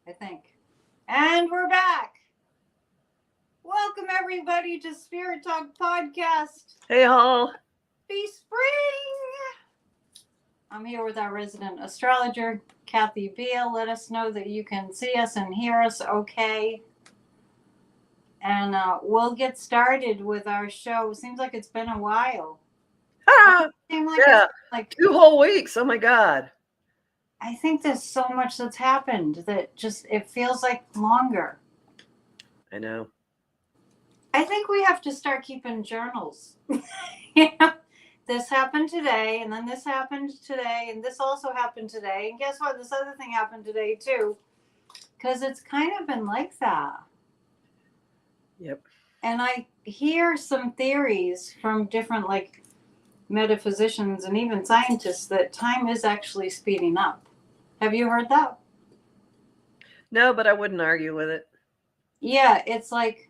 I think. And we're back. Welcome everybody to Spirit Talk Podcast. Hey, all. Be spring. I'm here with our resident astrologer, Kathy Beal. Let us know that you can see us and hear us okay. And we'll get started with our show. Seems like it's been a while. Ah, It's like 2 whole weeks. Oh my God. I think there's so much that's happened that just it feels like longer. I know. I think we have to start keeping journals. You know, this happened today, and then this happened today, and this also happened today. And guess what? This other thing happened today too. Because it's kind of been like that. Yep. And I hear some theories from different metaphysicians and even scientists that time is actually speeding up. Have you heard that? No, but I wouldn't argue with it. Yeah, it's like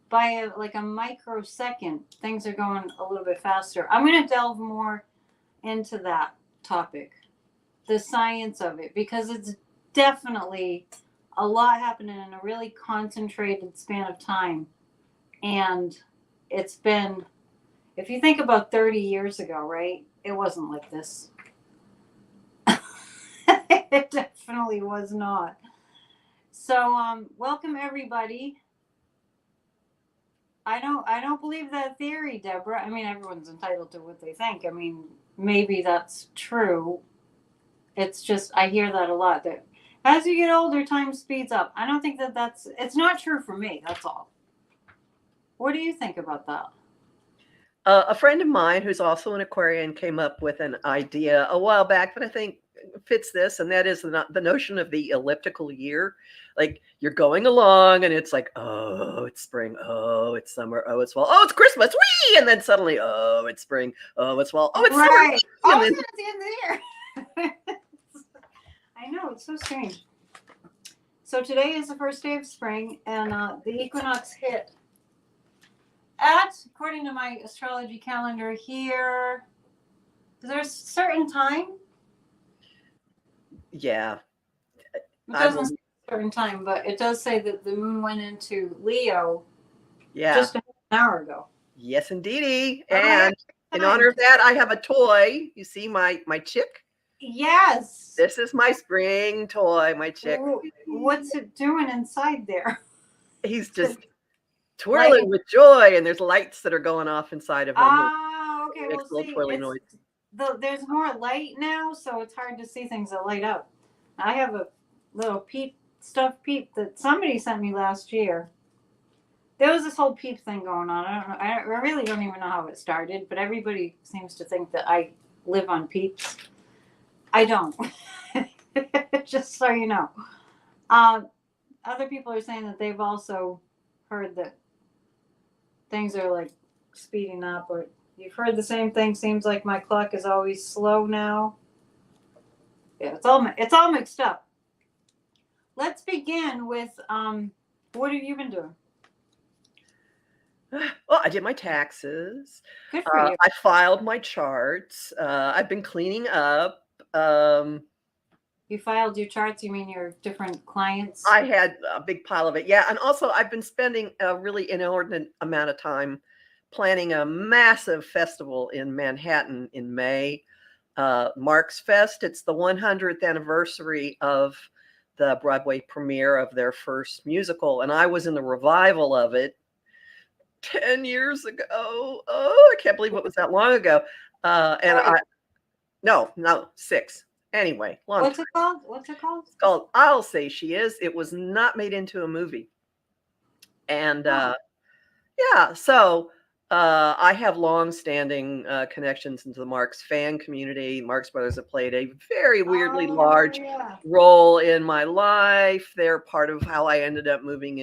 by a microsecond, things are going a little bit faster. I'm going to delve more into that topic, the science of it, because it's definitely a lot happening in a really concentrated span of time. And it's been, if you think about 30 years ago, right, it wasn't like this. It definitely was not. So, welcome everybody. I don't believe that theory, Deborah. I mean, everyone's entitled to what they think. I mean, maybe that's true. It's just I hear that a lot. That as you get older, time speeds up. I don't think it's not true for me. That's all. What do you think about that? A friend of mine who's also an Aquarian came up with an idea a while back that I think fits this, and that is the notion of the elliptical year. Like you're going along and it's like, oh, it's spring, oh, it's summer, oh, it's fall, oh, it's Christmas, whee! And then suddenly, oh, it's spring, oh, it's fall, oh, it's summer, right. and then It's at the end of the year. I know, it's so strange. So today is the first day of spring, and the equinox hit according to my astrology calendar here, is there a certain time? Yeah. It doesn't say a certain time, but it does say that the moon went into Leo just an hour ago. Yes, indeedy. And in honor of that, I have a toy. You see my chick? Yes. This is my spring toy, my chick. What's it doing inside there? He's just twirling with joy, and there's lights that are going off inside of him. Oh, okay. Makes a little twirly noise. There's more light now, so it's hard to see things that light up. I have a little stuffed peep that somebody sent me last year. There was this whole peep thing going on. I don't know. I really don't even know how it started, but everybody seems to think that I live on peeps. I don't. Just so you know. Other people are saying that they've also heard that things are like speeding up, or you've heard the same thing. Seems like my clock is always slow now. Yeah, it's all mixed up. Let's begin with what have you been doing? Well, I did my taxes. Good for you. I filed my charts. I've been cleaning up. You filed your charts? You mean your different clients? I had a big pile of it. Yeah. And also I've been spending a really inordinate amount of time planning a massive festival in Manhattan in May. Mark's Fest. It's the 100th anniversary of the Broadway premiere of their first musical. And I was in the revival of it 10 years ago. Oh, I can't believe it was that long ago. No, 6. Anyway, What's it called? It's called I'll Say She Is. It was not made into a movie. And so I have long-standing connections into the Marx fan community. Marx Brothers have played a very weirdly large role in my life. They're part of how I ended up moving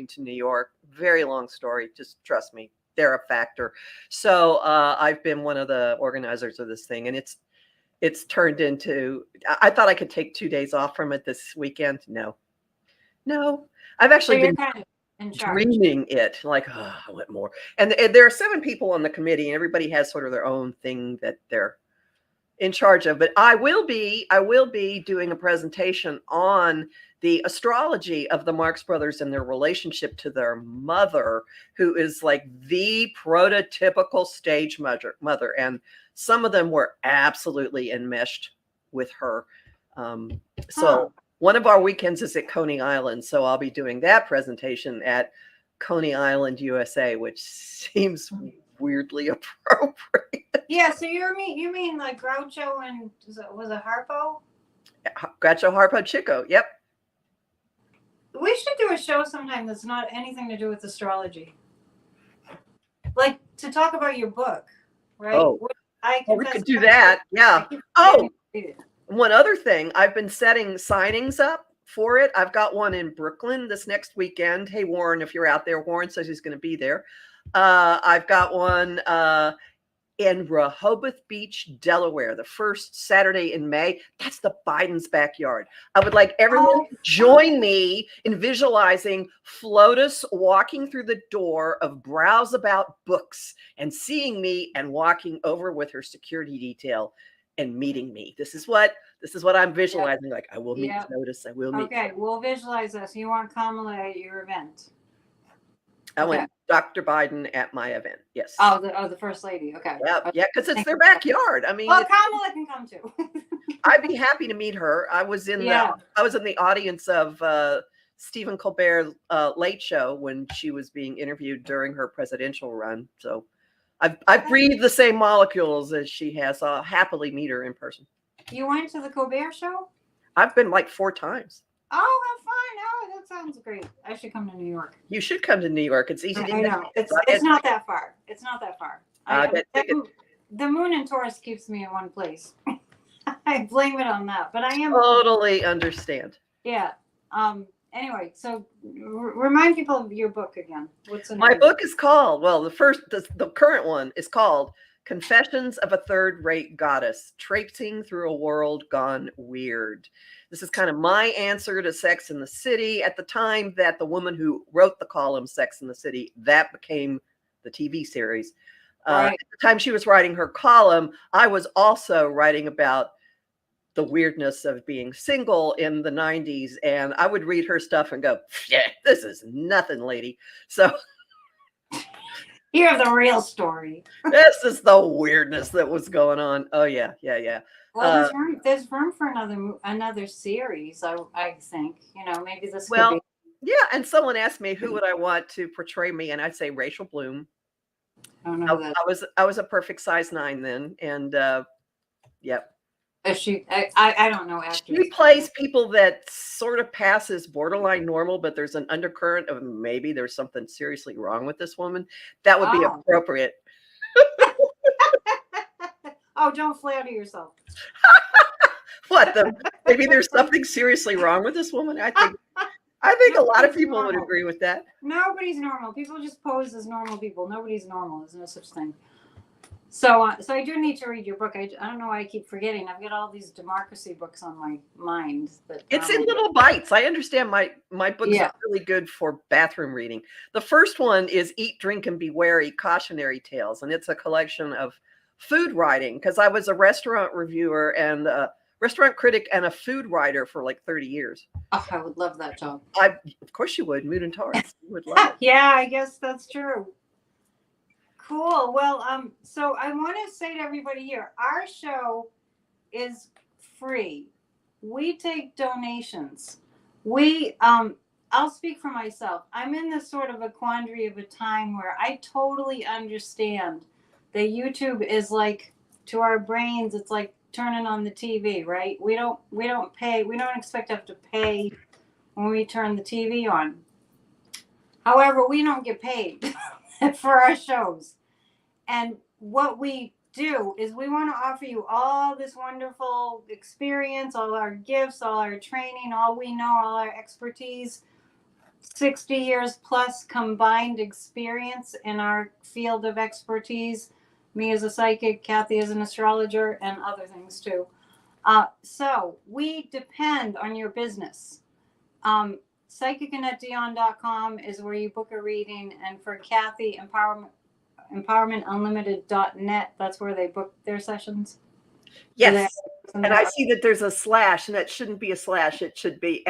to New York. Very long story. Just trust me, they're a factor. So I've been one of the organizers of this thing, and it's turned into. I thought I could take 2 days off from it this weekend. No, I've actually been dreaming it, like, oh, I want more. And there are 7 people on the committee, and everybody has sort of their own thing that they're in charge of. But I will be doing a presentation on the astrology of the Marx Brothers and their relationship to their mother, who is like the prototypical stage mother. And some of them were absolutely enmeshed with her. So one of our weekends is at Coney Island. So I'll be doing that presentation at Coney Island, USA, which seems weirdly appropriate. Yeah, so you mean like Groucho and was it Harpo? Groucho, Harpo, Chico. Yep. We should do a show sometime that's not anything to do with astrology. Like to talk about your book, right? Oh, we could do that. Yeah. Oh, one other thing. I've been setting signings up for it. I've got one in Brooklyn this next weekend. Hey, Warren, if you're out there, Warren says he's going to be there. I've got one in Rehoboth Beach, Delaware, the first Saturday in May. That's the Biden's backyard. I would like everyone to join me in visualizing Flotus walking through the door of Browse About Books and seeing me and walking over with her security detail and meeting me. This is what I'm visualizing. Like, I will meet Flotus. I will meet. Okay, we'll visualize this. You want Kamala at your event? I went Dr. Biden at my event. Yes. Oh, the first lady. Okay. Yeah, because it's their backyard. I mean, well, Kamala can come too. I'd be happy to meet her. I was in the audience of Stephen Colbert's Late Show when she was being interviewed during her presidential run. So I've breathed the same molecules as she has. I'll happily meet her in person. You went to the Colbert Show? I've been like 4 times. Oh, how fun! Oh, that sounds great. I should come to New York. You should come to New York. It's easy to I know. It's not that far. It's not that far. The moon in Taurus keeps me in one place. I blame it on that, but I am totally understand. Yeah. Anyway, so remind people of your book again. What's the name? My book is called, well, the current one is called Confessions of a Third-Rate Goddess, Traipsing Through a World Gone Weird. This is kind of my answer to Sex and the City. At the time that the woman who wrote the column Sex and the City, that became the TV series. Right. At the time she was writing her column, I was also writing about the weirdness of being single in the 90s. And I would read her stuff and go, yeah, this is nothing, lady. So you have the real story. This is the weirdness that was going on. Oh, yeah. Well, there's room for another series, I think. You know, maybe this could be. Yeah, and someone asked me who would I want to portray me, and I'd say Rachel Bloom. I don't know that. I was a perfect size 9 then, and yep. I don't know. Actors. She plays people that sort of pass as borderline normal, but there's an undercurrent of maybe there's something seriously wrong with this woman. That would be appropriate. Oh, don't flatter yourself. What? Maybe there's something seriously wrong with this woman? I think a lot of people would agree with that. Nobody's normal. People just pose as normal people. Nobody's normal. There's no such thing. So I do need to read your book. I don't know why I keep forgetting. I've got all these democracy books on my mind. It's in little bites. I understand my books are really good for bathroom reading. The first one is Eat, Drink, and Be Wary, Cautionary Tales. And it's a collection of food writing because I was a restaurant reviewer and a restaurant critic and a food writer for like 30 years. Oh, I would love that job. Of course you would. Moon and Taurus. You would love it. Yeah, I guess that's true. Cool. Well, so I want to say to everybody here, our show is free. We take donations. I'll speak for myself. I'm in this sort of a quandary of a time where I totally understand that YouTube is like, to our brains, it's like turning on the TV, right? We don't pay. We don't expect to have to pay when we turn the TV on. However, we don't get paid for our shows. And what we do is we want to offer you all this wonderful experience, all our gifts, all our training, all we know, all our expertise, 60 years plus combined experience in our field of expertise. Me as a psychic, Kathy as an astrologer, and other things too. So we depend on your business. PsychicAnnetteDion.com is where you book a reading, and for Kathy, empowermentunlimited.net, that's where they book their sessions. Yes. And I see that there's a slash, and that shouldn't be a slash. It should be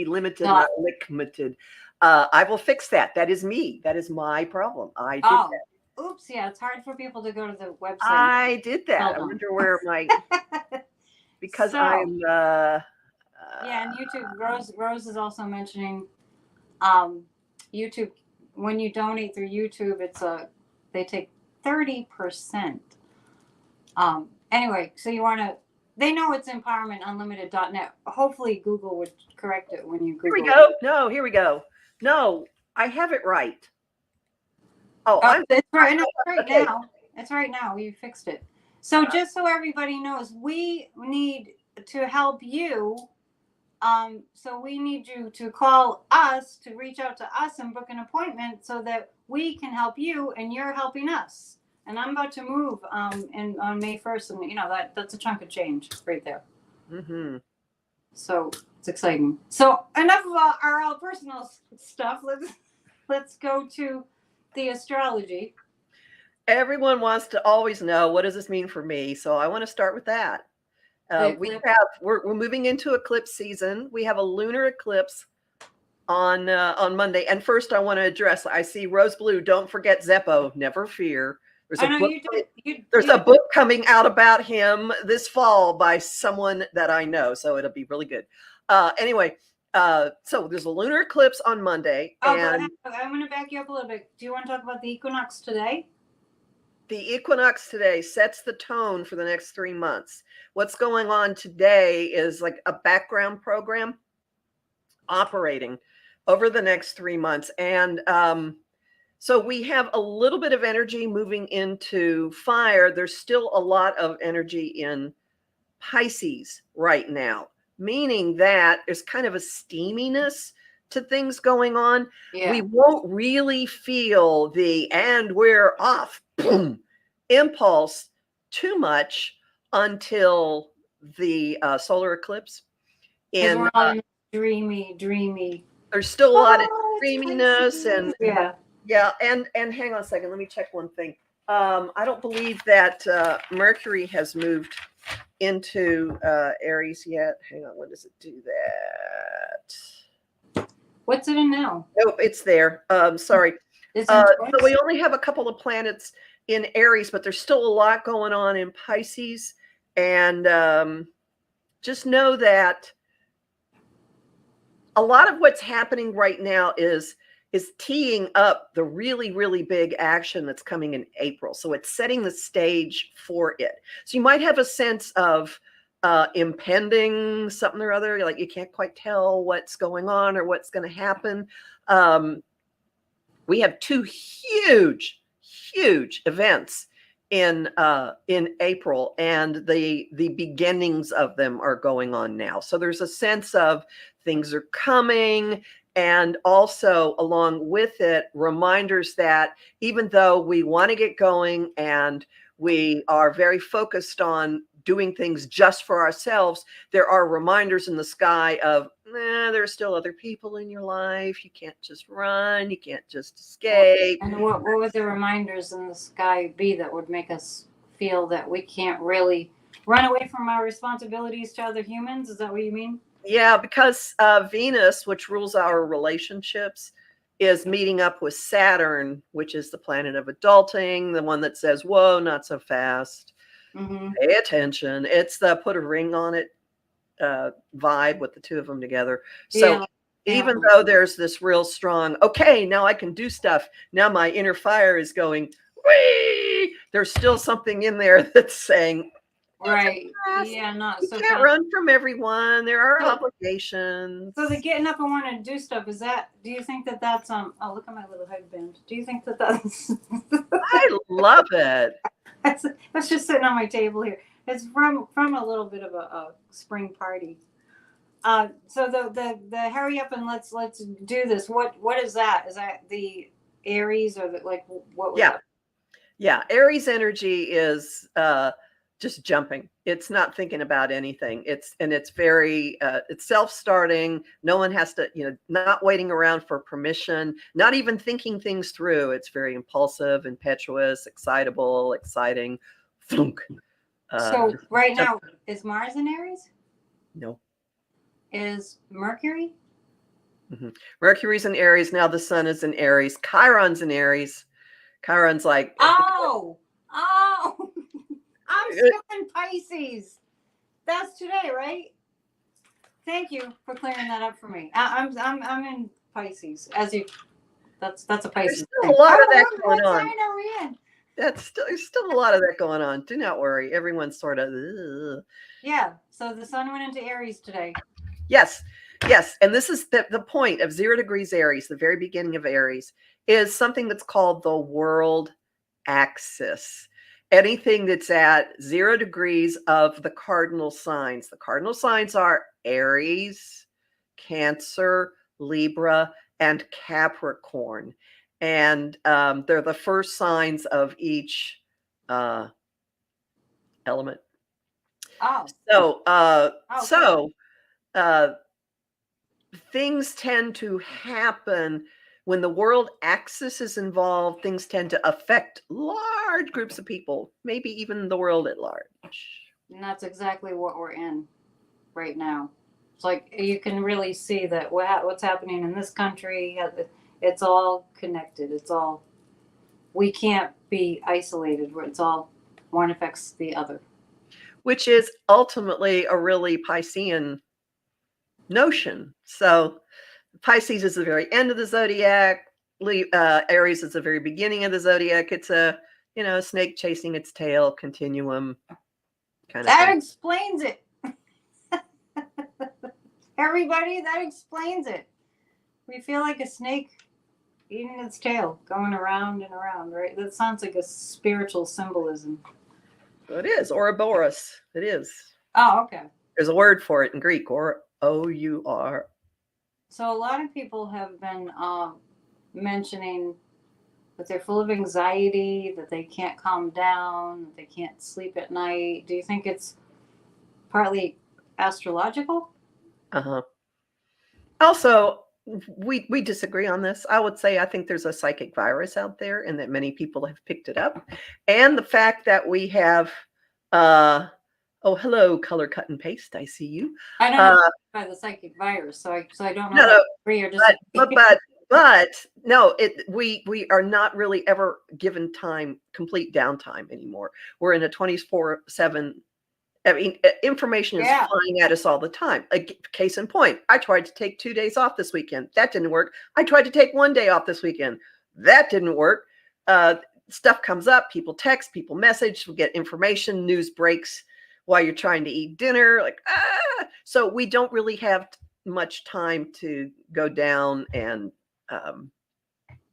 limited, not limited. I will fix that. That is me. That is my problem. I did that. Oops. Yeah, it's hard for people to go to the website. I did that. I wonder where my because I'm yeah, and YouTube. Rose is also mentioning YouTube. When you donate through YouTube, they take 30%. Anyway, so you want to. They know it's empowermentunlimited.net. Hopefully, Google would correct it when you Google. Here we go. No, here we go. No, I have it right. It's right. No, it's right now. It's right now. You fixed it. So just so everybody knows, we need to help you. So we need you to call us, to reach out to us and book an appointment so that we can help you and you're helping us. And I'm about to move on May 1st, and that's a chunk of change right there. Mm-hmm. So it's exciting. So enough of our personal stuff. Let's go to the astrology. Everyone wants to always know, what does this mean for me? So I want to start with that. We're moving into eclipse season. We have a lunar eclipse on Monday. And first, I want to address. I see Rose Blue. Don't forget Zeppo. Never fear. There's a book coming out about him this fall by someone that I know, so it'll be really good. Anyway, so there's a lunar eclipse on Monday. And I'm going to back you up a little bit. Do you want to talk about the equinox today? The equinox today sets the tone for the next 3 months. What's going on today is like a background program operating over the next 3 months. And so we have a little bit of energy moving into fire. There's still a lot of energy in Pisces right now, meaning that there's kind of a steaminess to things going on. Yeah. We won't really feel the "and we're off" boom impulse too much until the solar eclipse. And we're all dreamy. There's still a lot of dreaminess and yeah, and hang on a second. Let me check one thing. I don't believe that Mercury has moved into Aries yet. Hang on, when does it do that? What's it in now? Nope, it's there. Sorry. So we only have a couple of planets in Aries, but there's still a lot going on in Pisces. And just know that a lot of what's happening right now is teeing up the really, really big action that's coming in April. So it's setting the stage for it. So you might have a sense of impending something or other, like you can't quite tell what's going on or what's going to happen. We have two huge events in April, and the beginnings of them are going on now. So there's a sense of things are coming. And also along with it, reminders that even though we want to get going and we are very focused on doing things just for ourselves, there are reminders in the sky of, there are still other people in your life. You can't just run. You can't just escape. And what would the reminders in the sky be that would make us feel that we can't really run away from our responsibilities to other humans? Is that what you mean? Yeah, because Venus, which rules our relationships, is meeting up with Saturn, which is the planet of adulting, the one that says, whoa, not so fast. Mm-hmm. Pay attention. It's the put a ring on it vibe with the two of them together. So even though there's this real strong, okay, now I can do stuff. Now my inner fire is going, whee! There's still something in there that's saying, right. Yeah, not so you can't run from everyone. There are obligations. So the getting up and wanting to do stuff, do you think that's oh, look at my little headband. Do you think that's I love it. That's just sitting on my table here. It's from a little bit of a spring party. So the hurry up and let's do this. What is that? Is that the Aries or what was that? Yeah, Aries energy is just jumping. It's not thinking about anything. It's very it's self-starting. No one has to, not waiting around for permission, not even thinking things through. It's very impulsive, impetuous, excitable, exciting. Flunk. So This right just, now, is Mars in Aries? no. Is Mercury? Mercury's in Aries. Now the sun is in Aries. Chiron's in Aries. Chiron's like, Oh, oh, I'm still in Pisces. That's today, right? Thank you for clearing that up for me. I'm in Pisces. As you, that's a there's Pisces still thing. a lot of Oh, that what going on. sign are we in? There's still a lot of that going on. Do not worry. Everyone's sort of, ugh. Yeah. So the sun went into Aries today. Yes, yes. And this is the point of 0 degrees Aries, the very beginning of Aries, is something that's called the world axis. Anything that's at 0 degrees of the cardinal signs. The cardinal signs are Aries, Cancer, Libra, and Capricorn. And they're the first signs of each element. Oh. So, Okay. uh, things tend to happen when the world axis is involved. Things tend to affect large groups of people, maybe even the world at large. And that's exactly what we're in right now. It's like you can really see that what's happening in this country. It's all connected. It's all, we can't be isolated. Where it's all one affects the other. Which is ultimately a really Piscean notion. So Pisces is the very end of the zodiac. Aries is the very beginning of the zodiac. It's a, snake chasing its tail continuum kind of That thing. explains it. Everybody, that explains it. We feel like a snake eating its tail, going around and around, right? That sounds like a spiritual symbolism. It is Ouroboros. It is. Oh, okay. There's a word for it in Greek, or O-U-R. So a lot of people have been mentioning that they're full of anxiety, that they can't calm down, that they can't sleep at night. Do you think it's partly astrological? Uh-huh. Also, we disagree on this. I would say I think there's a psychic virus out there and that many people have picked it up. And the fact that we have oh, hello, color cut and paste. I see you. I don't know by the psychic virus, so I don't know No, if I agree or disagree. but no, we are not really ever given complete downtime anymore. We're in a 24/7. I mean, information is flying at us all the time. A case in point, I tried to take 2 days off this weekend. That didn't work. I tried to take 1 day off this weekend. That didn't work. Stuff comes up. People text, people message, we get information, news breaks while you're trying to eat dinner. So we don't really have much time to go down and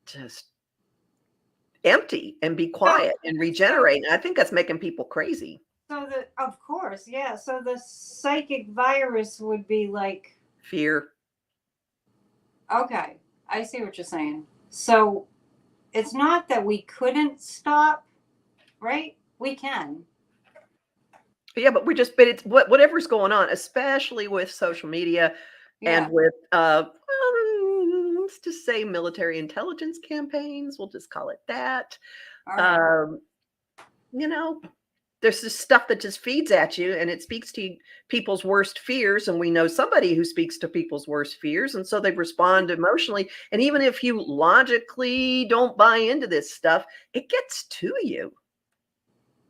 just empty and be quiet and regenerate. And I think that's making people crazy. So of course, yeah. So the psychic virus would be like Fear. Okay, I see what you're saying. So it's not that we couldn't stop, right? We can. Yeah, but it's whatever's going on, especially with social media and with let's just say military intelligence campaigns. We'll just call it that. All right. There's this stuff that just feeds at you and it speaks to people's worst fears. And we know somebody who speaks to people's worst fears. And so they respond emotionally. And even if you logically don't buy into this stuff, it gets to you.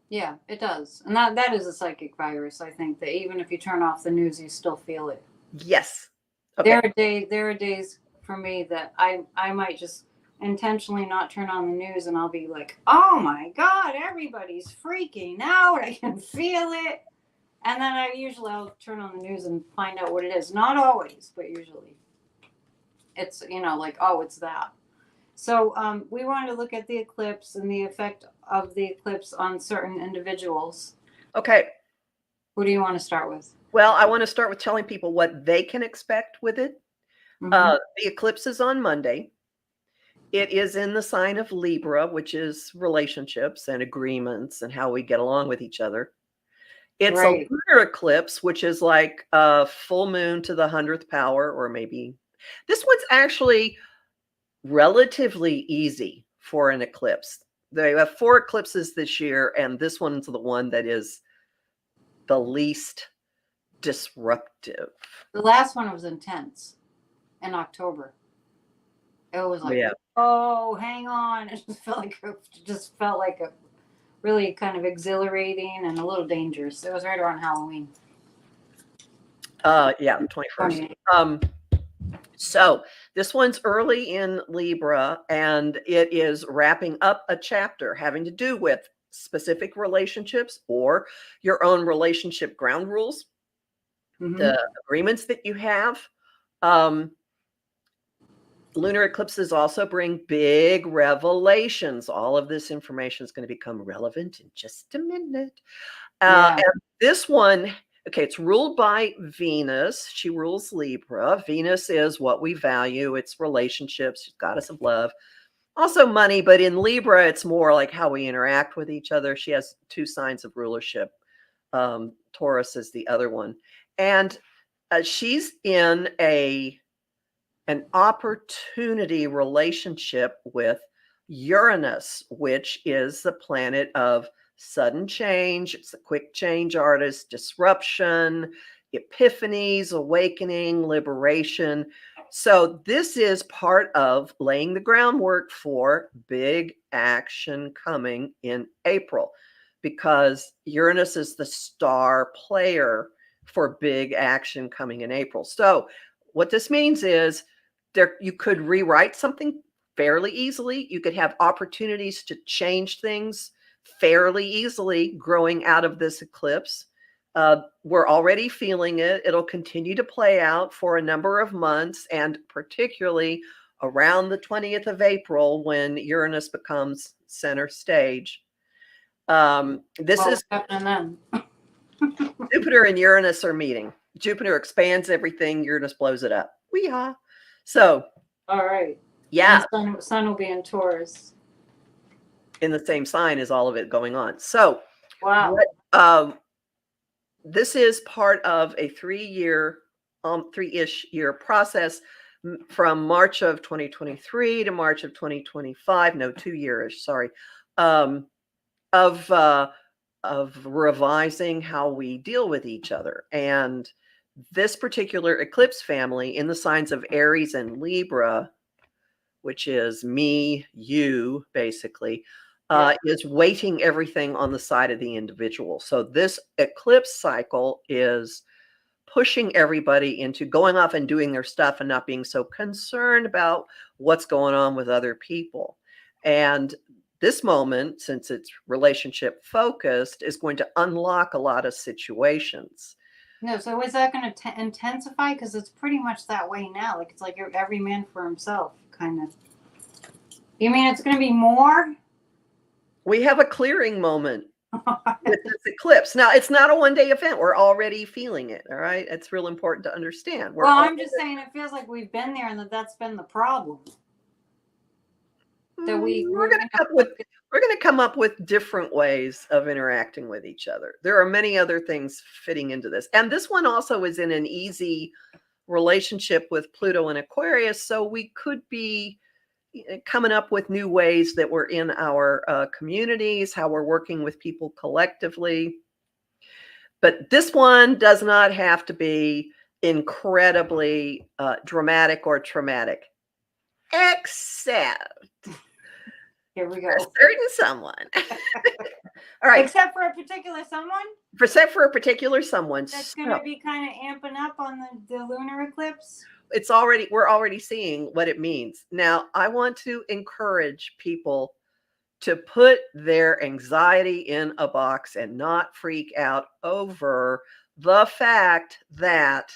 Yeah, it does. And that is a psychic virus, I think, that even if you turn off the news, you still feel it. Yes. Okay. There are days for me that I might just intentionally not turn on the news and I'll be like, oh my God, everybody's freaking out. I can feel it. And then I'll turn on the news and find out what it is. Not always, but usually. It's, like, oh, it's that. So we wanted to look at the eclipse and the effect of the eclipse on certain individuals. Okay. Who do you want to start with? Well, I want to start with telling people what they can expect with it. Mm-hmm. The eclipse is on Monday. It is in the sign of Libra, which is relationships and agreements and how we get along with each other. It's a lunar eclipse, which is like a full moon to the 100th power, or maybe this one's actually relatively easy for an eclipse. They have 4 eclipses this year, and this one's the one that is the least disruptive. The last one was intense in October. It was like, Yeah. oh, hang on. It just felt like a really kind of exhilarating and a little dangerous. It was right around Halloween. Yeah, the 21st. So this one's early in Libra, and it is wrapping up a chapter having to do with specific relationships or your own relationship ground rules, the agreements that you have. Lunar eclipses also bring big revelations. All of this information is going to become relevant in just a minute. And this one, okay, it's ruled by Venus. She rules Libra. Venus is what we value. It's relationships. She's goddess of love. Also money, but in Libra, it's more like how we interact with each other. She has 2 signs of rulership. Taurus is the other one. And she's in an opportunity relationship with Uranus, which is the planet of sudden change. It's a quick change artist, disruption, epiphanies, awakening, liberation. So this is part of laying the groundwork for big action coming in April, because Uranus is the star player for big action coming in April. So what this means is you could rewrite something fairly easily. You could have opportunities to change things fairly easily growing out of this eclipse. We're already feeling it. It'll continue to play out for a number of months, and particularly around the 20th of April when Uranus becomes center stage. What's happening then? Jupiter and Uranus are meeting. Jupiter expands everything. Uranus blows it up. Weehaw. So, all right. Yeah. Sun will be in Taurus. In the same sign as all of it going on. So, wow. This is part of a 3-ish year process from March of 2023 to March of 2025. No, 2-year-ish, sorry. Of revising how we deal with each other. And this particular eclipse family in the signs of Aries and Libra, which is me, you, basically, is weighting everything on the side of the individual. So this eclipse cycle is pushing everybody into going off and doing their stuff and not being so concerned about what's going on with other people. And this moment, since it's relationship focused, is going to unlock a lot of situations. No, so is that going to intensify? Because it's pretty much that way now. Like, it's like you're every man for himself, kind of. You mean it's going to be more? We have a clearing moment with this eclipse. Now, it's not a one-day event. We're already feeling it, all right? It's real important to understand. I'm just saying it feels like we've been there and that's been the problem. That we're going to come up with different ways of interacting with each other. There are many other things fitting into this. And this one also is in an easy relationship with Pluto and Aquarius. So we could be coming up with new ways that we're in our communities, how we're working with people collectively. But this one does not have to be incredibly dramatic or traumatic, except here we go. For a certain someone. All right. Except for a particular someone? Except for a particular someone. That's going to be kind of amping up on the lunar eclipse? We're already seeing what it means. Now, I want to encourage people to put their anxiety in a box and not freak out over the fact that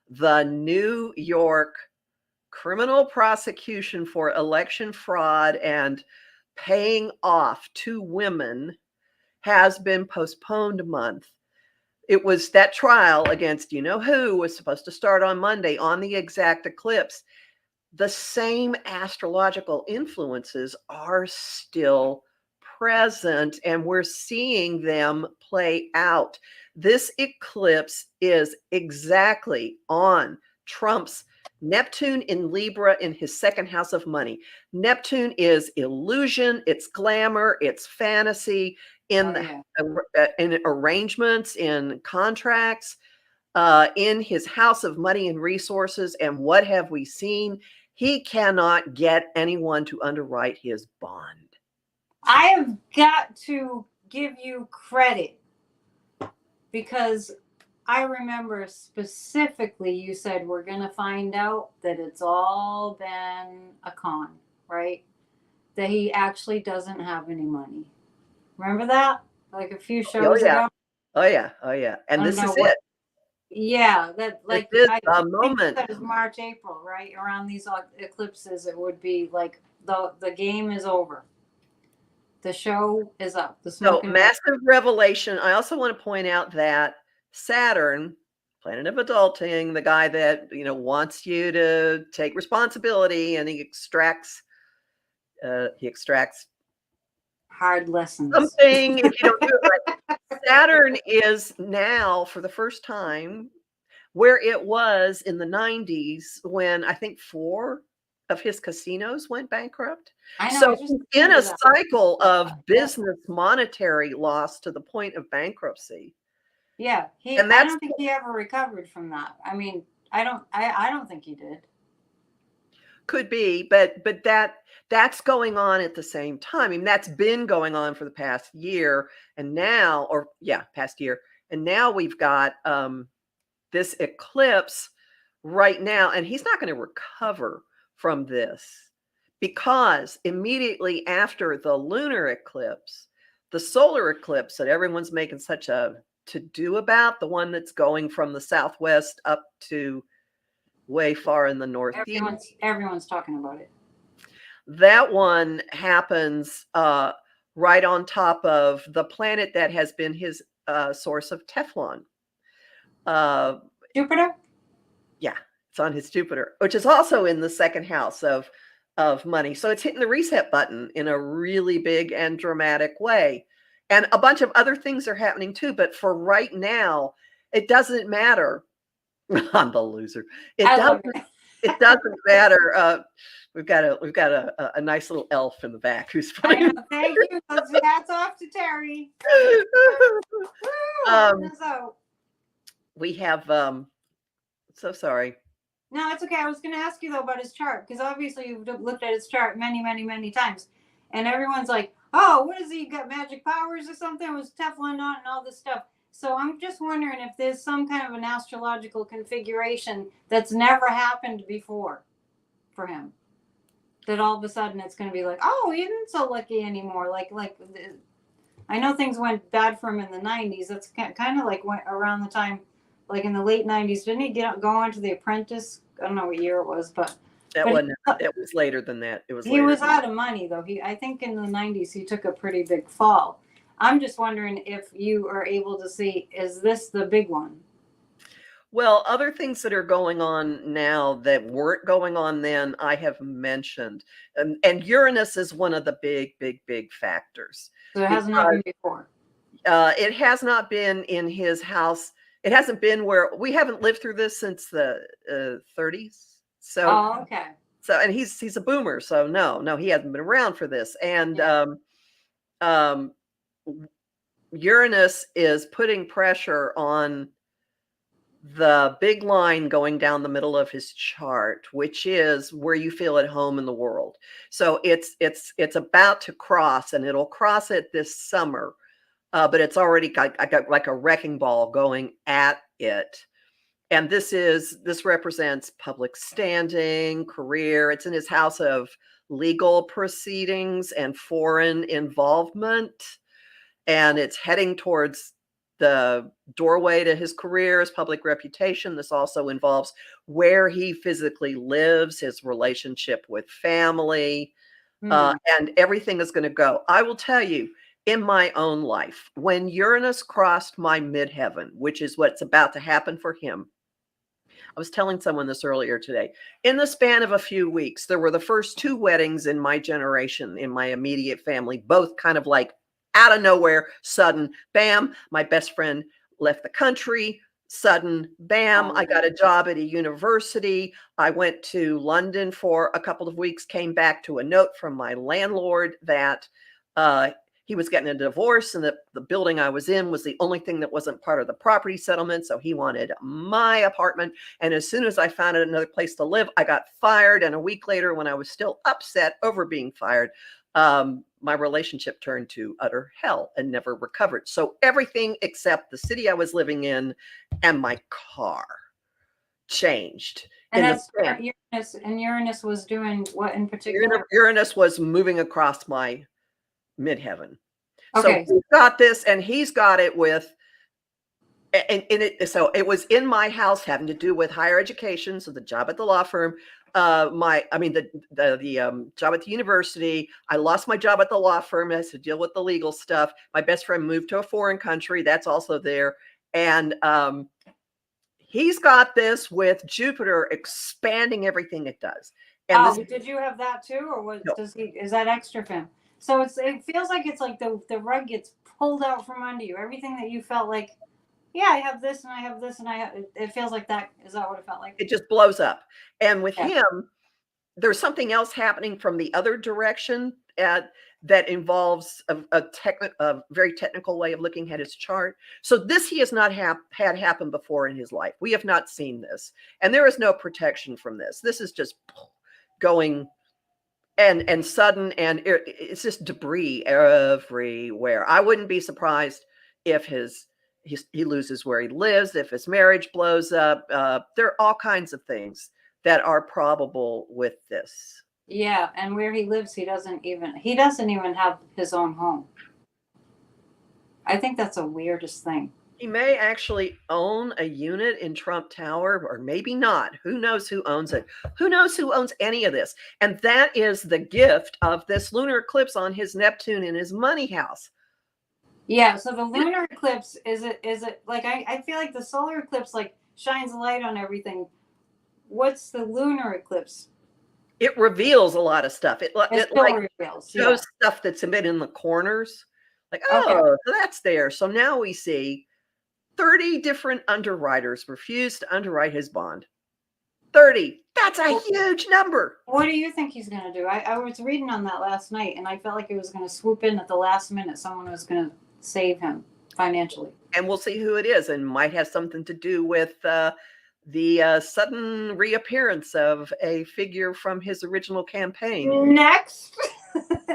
the New York criminal prosecution for election fraud and paying off 2 women has been postponed a month. It was that trial against who was supposed to start on Monday on the exact eclipse. The same astrological influences are still present, and we're seeing them play out. This eclipse is exactly on Trump's Neptune in Libra in his second house of money. Neptune is illusion, it's glamour, it's fantasy in in arrangements, in contracts, in his house of money and resources. And what have we seen? He cannot get anyone to underwrite his bond. I have got to give you credit because I remember specifically you said we're going to find out that it's all been a con, right? That he actually doesn't have any money. Remember that? Like a few shows ago? Oh, yeah. Oh, yeah. And this is it. Yeah, that like this is I the think moment. that is March, April, right? Around these eclipses, it would be like the game is over. The show is up. The smoke. So massive revelation. I also want to point out that Saturn, planet of adulting, the guy that wants you to take responsibility, and he extracts hard lessons. Something if you don't do it right. Saturn is now, for the first time, where it was in the 90s when I think 4 of his casinos went bankrupt. I know, so he's in a cycle of business monetary loss to the point of bankruptcy. Yeah, I don't think he ever recovered from that. I mean, I don't think he did. Could be, but that's going on at the same time. I mean, that's been going on for the past year, and now, past year, and now we've got this eclipse right now, and he's not going to recover from this because immediately after the lunar eclipse, the solar eclipse that everyone's making such a to-do about, the one that's going from the southwest up to way far in the northeast. Everyone's talking about it. That one happens right on top of the planet that has been his source of Teflon. Jupiter? Yeah, it's on his Jupiter, which is also in the second house of money. So it's hitting the reset button in a really big and dramatic way. And a bunch of other things are happening too. But for right now, it doesn't matter. I'm the loser. It doesn't matter. We've got a nice little elf in the back who's funny. Thank you. Hats off to Terry. We have so sorry. No, it's okay. I was going to ask you though about his chart because obviously you've looked at his chart many times, and everyone's like, "Oh, what is he got? Magic powers or something? It was Teflon knot and all this stuff." So I'm just wondering if there's some kind of an astrological configuration that's never happened before for him. That all of a sudden it's going to be like, oh, he isn't so lucky anymore. Like I know things went bad for him in the 90s. That's kind of like around the time, like in the late 90s. Didn't he go on to The Apprentice? I don't know what year it was, but it was later than that. It was. He was out of money though. I think in the 90s he took a pretty big fall. I'm just wondering if you are able to see, is this the big one? Well, other things that are going on now that weren't going on then, I have mentioned. And Uranus is one of the big factors. So it has not been before. It has not been in his house. It hasn't been where we haven't lived through this since the 30s. So, okay. So, and he's a boomer. So no, he hasn't been around for this. And Uranus is putting pressure on the big line going down the middle of his chart, which is where you feel at home in the world. So it's about to cross, and it'll cross it this summer, but it's already got like a wrecking ball going at it. And this represents public standing, career. It's in his house of legal proceedings and foreign involvement, and it's heading towards the doorway to his career, his public reputation. This also involves where he physically lives, his relationship with family, and everything is going to go. I will tell you, in my own life, when Uranus crossed my midheaven, which is what's about to happen for him, I was telling someone this earlier today. In the span of a few weeks, there were the first 2 weddings in my generation, in my immediate family, both kind of like out of nowhere, sudden, bam, my best friend left the country, sudden, bam, I got a job at a university. I went to London for a couple of weeks, came back to a note from my landlord that he was getting a divorce and the building I was in was the only thing that wasn't part of the property settlement. So he wanted my apartment. And as soon as I found another place to live, I got fired. And a week later, when I was still upset over being fired, my relationship turned to utter hell and never recovered. So everything except the city I was living in and my car changed. And that's Uranus. And Uranus was doing what in particular? Uranus was moving across my midheaven. Okay. So he's got this, and he's got it with, so it was in my house, having to do with higher education. So the job at the law firm, the job at the university. I lost my job at the law firm. I had to deal with the legal stuff. My best friend moved to a foreign country. That's also there. And he's got this with Jupiter expanding everything it does. And did you have that too, or no. Is that extra for him? So it feels like it's like the rug gets pulled out from under you. Everything that you felt like, yeah, I have this and I have this and it feels like that. Is that what it felt like? It just blows up. And with him, there's something else happening from the other direction that involves a very technical way of looking at his chart. So this he has not had happen before in his life. We have not seen this. And there is no protection from this. This is just going and sudden, and it's just debris everywhere. I wouldn't be surprised if he loses where he lives, if his marriage blows up. There are all kinds of things that are probable with this. Yeah, and where he lives, he doesn't even have his own home. I think that's the weirdest thing. He may actually own a unit in Trump Tower, or maybe not. Who knows who owns it? Who knows who owns any of this? And that is the gift of this lunar eclipse on his Neptune in his money house. Yeah, so the lunar eclipse, is it like, I feel like the solar eclipse like shines a light on everything. What's the lunar eclipse? It reveals a lot of stuff. It like reveals, shows stuff that's a bit in the corners. Like, so that's there. So now we see 30 different underwriters refused to underwrite his bond. 30. That's a huge number. What do you think he's going to do? I was reading on that last night, and I felt like it was going to swoop in at the last minute. Someone was going to save him financially. And we'll see who it is, and might have something to do with the sudden reappearance of a figure from his original campaign.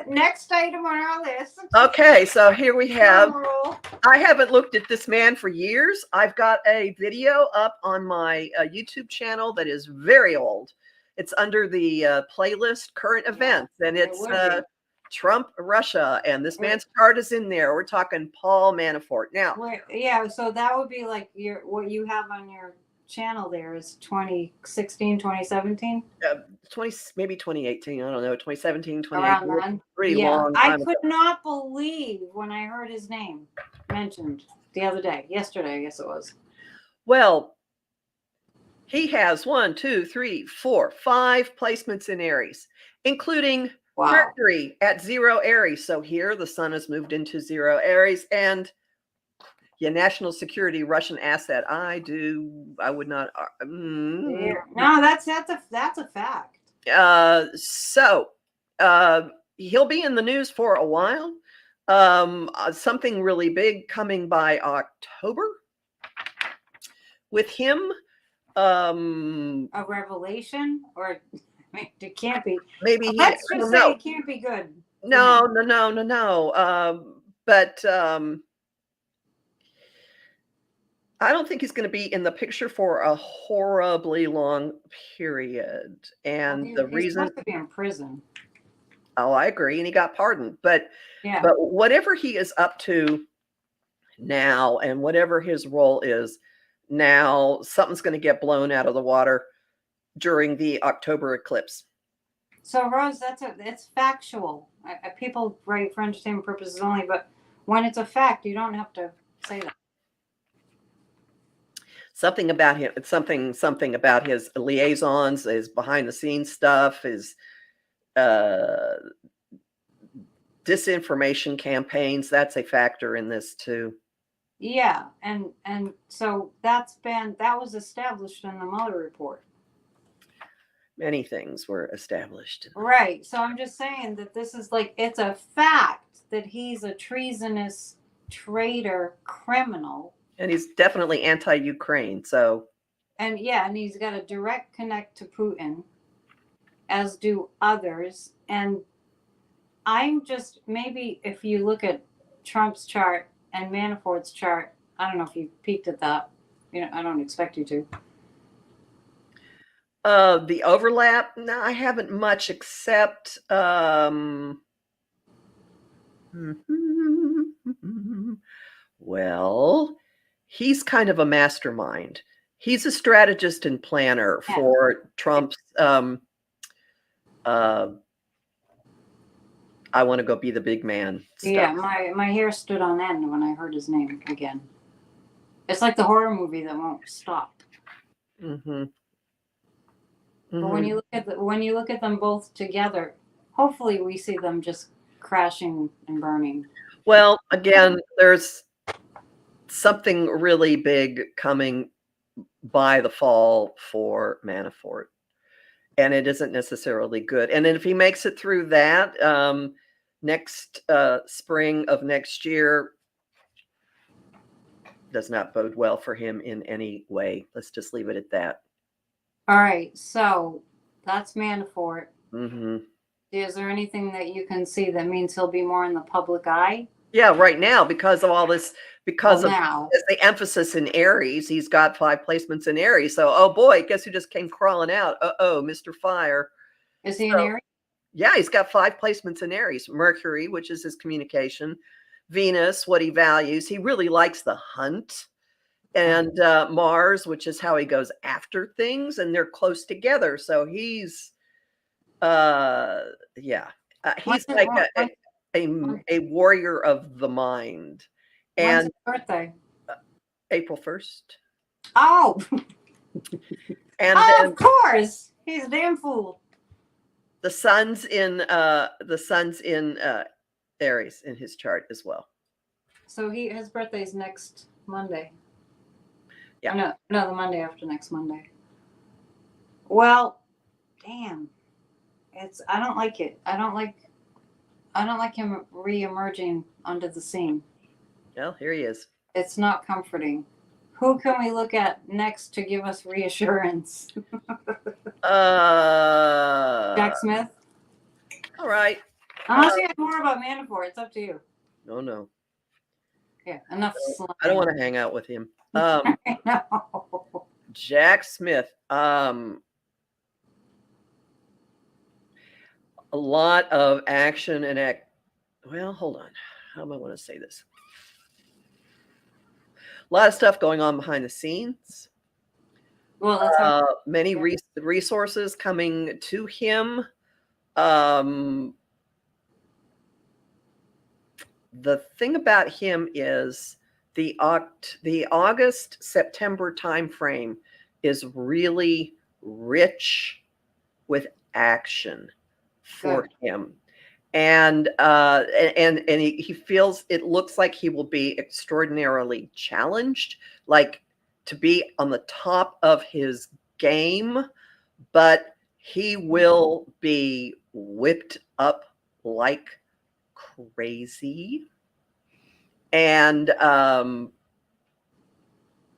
Next item on our list. Okay, so here we have, I haven't looked at this man for years. I've got a video up on my YouTube channel that is very old. It's under the playlist current events, and it's Trump, Russia, and this man's chart is in there. We're talking Paul Manafort. Now, so that would be like what you have on your channel there is 2016, 2017? Maybe 2018. I don't know. 2017, 2018. Pretty long time I could not believe when I heard his name mentioned the other day. Yesterday, I guess it was. Well, he has 1, 2, 3, 4, 5 placements in Aries, including Mercury at 0 Aries. So here the sun has moved into 0 Aries, and national security Russian asset. I would not. No, that's a fact. So he'll be in the news for a while. Something really big coming by October with him. A revelation, or it can't be. Maybe let's just say it can't be good. No. But I don't think he's going to be in the picture for a horribly long period. And he's reason supposed to be in prison. Oh, I agree. And he got pardoned. But whatever he is up to now, and whatever his role is now, something's going to get blown out of the water during the October eclipse. So Rose, it's factual. People write for entertainment purposes only, but when it's a fact, you don't have to say that. Something about him, something about his liaisons, his behind the scenes stuff, his disinformation campaigns. That's a factor in this too. Yeah, and so that was established in the Mueller report. Many things were established. Right. So I'm just saying that this is like it's a fact that he's a treasonous traitor criminal. And he's definitely anti-Ukraine. So, And yeah, and he's got a direct connect to Putin, as do others. And I'm just maybe if you look at Trump's chart and Manafort's chart, I don't know if you peeked at that. You know, I don't expect you to. the overlap, no, I haven't much except well, he's kind of a mastermind. He's a strategist and planner Yeah. for Trump's I want to go be the big man stuff. Yeah, my hair stood on end when I heard his name again. It's like the horror movie that won't stop. Mm-hmm. But when you look at them both together, hopefully we see them just crashing and burning. Well, again, there's something really big coming by the fall for Manafort, and it isn't necessarily good. And then if he makes it through that, next spring of next year does not bode well for him in any way. Let's just leave it at that. All right, so that's Manafort. Mm-hmm. Is there anything that you can see that means he'll be more in the public eye? Yeah, right now, because of all this, because Well, of now. the emphasis in Aries, he's got 5 placements in Aries. So, oh boy, guess who just came crawling out? Uh-oh, Mr. Fire. Is he in Aries? Yeah, he's got 5 placements in Aries. Mercury, which is his communication. Venus, what he values. He really likes the hunt. And Mars, which is how he goes after things. And they're close together. So he's, yeah. He's like a warrior of the mind. When's And his birthday? April 1st. Oh, And oh, then of course. He's a damn fool. the sun's in Aries in his chart as well. So his birthday's next Monday. Yeah. No, the Monday after next Monday. Well, damn. I don't like it. I don't like him re-emerging onto the scene. Well, here he is. It's not comforting. Who can we look at next to give us reassurance? Jack Smith? All right. Unless you have more about Manafort, it's up to you. No. Yeah, enough. I don't want to hang out with him. No. Jack Smith. A lot of action and well, hold on. How do I want to say this? A lot of stuff going on behind the scenes. Well, that's many resources coming to him. The thing about him is the August-September timeframe is really rich with action for him. And he feels it looks like he will be extraordinarily challenged, like to be on the top of his game, but he will be whipped up like crazy. And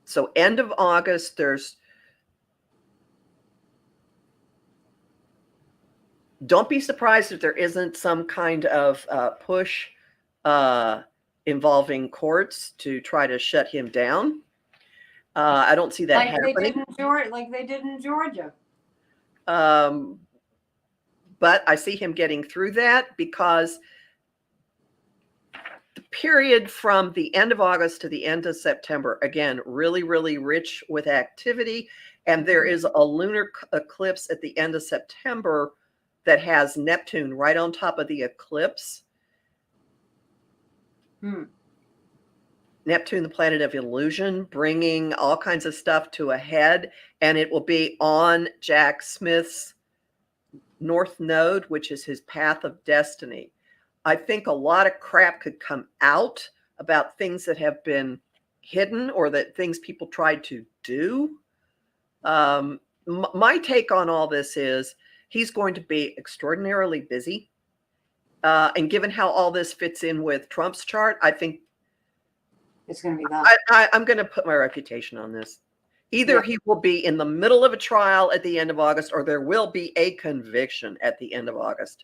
so end of August, don't be surprised if there isn't some kind of push involving courts to try to shut him down. I don't see that happening. Like they did in Georgia. But I see him getting through that because the period from the end of August to the end of September, again, really, really rich with activity. And there is a lunar eclipse at the end of September that has Neptune right on top of the eclipse. Neptune, the planet of illusion, bringing all kinds of stuff to a head. And it will be on Jack Smith's North Node, which is his path of destiny. I think a lot of crap could come out about things that have been hidden or that things people tried to do. My take on all this is he's going to be extraordinarily busy. And given how all this fits in with Trump's chart, I think it's going to be that. I'm going to put my reputation on this. Either he will be in the middle of a trial at the end of August, or there will be a conviction at the end of August.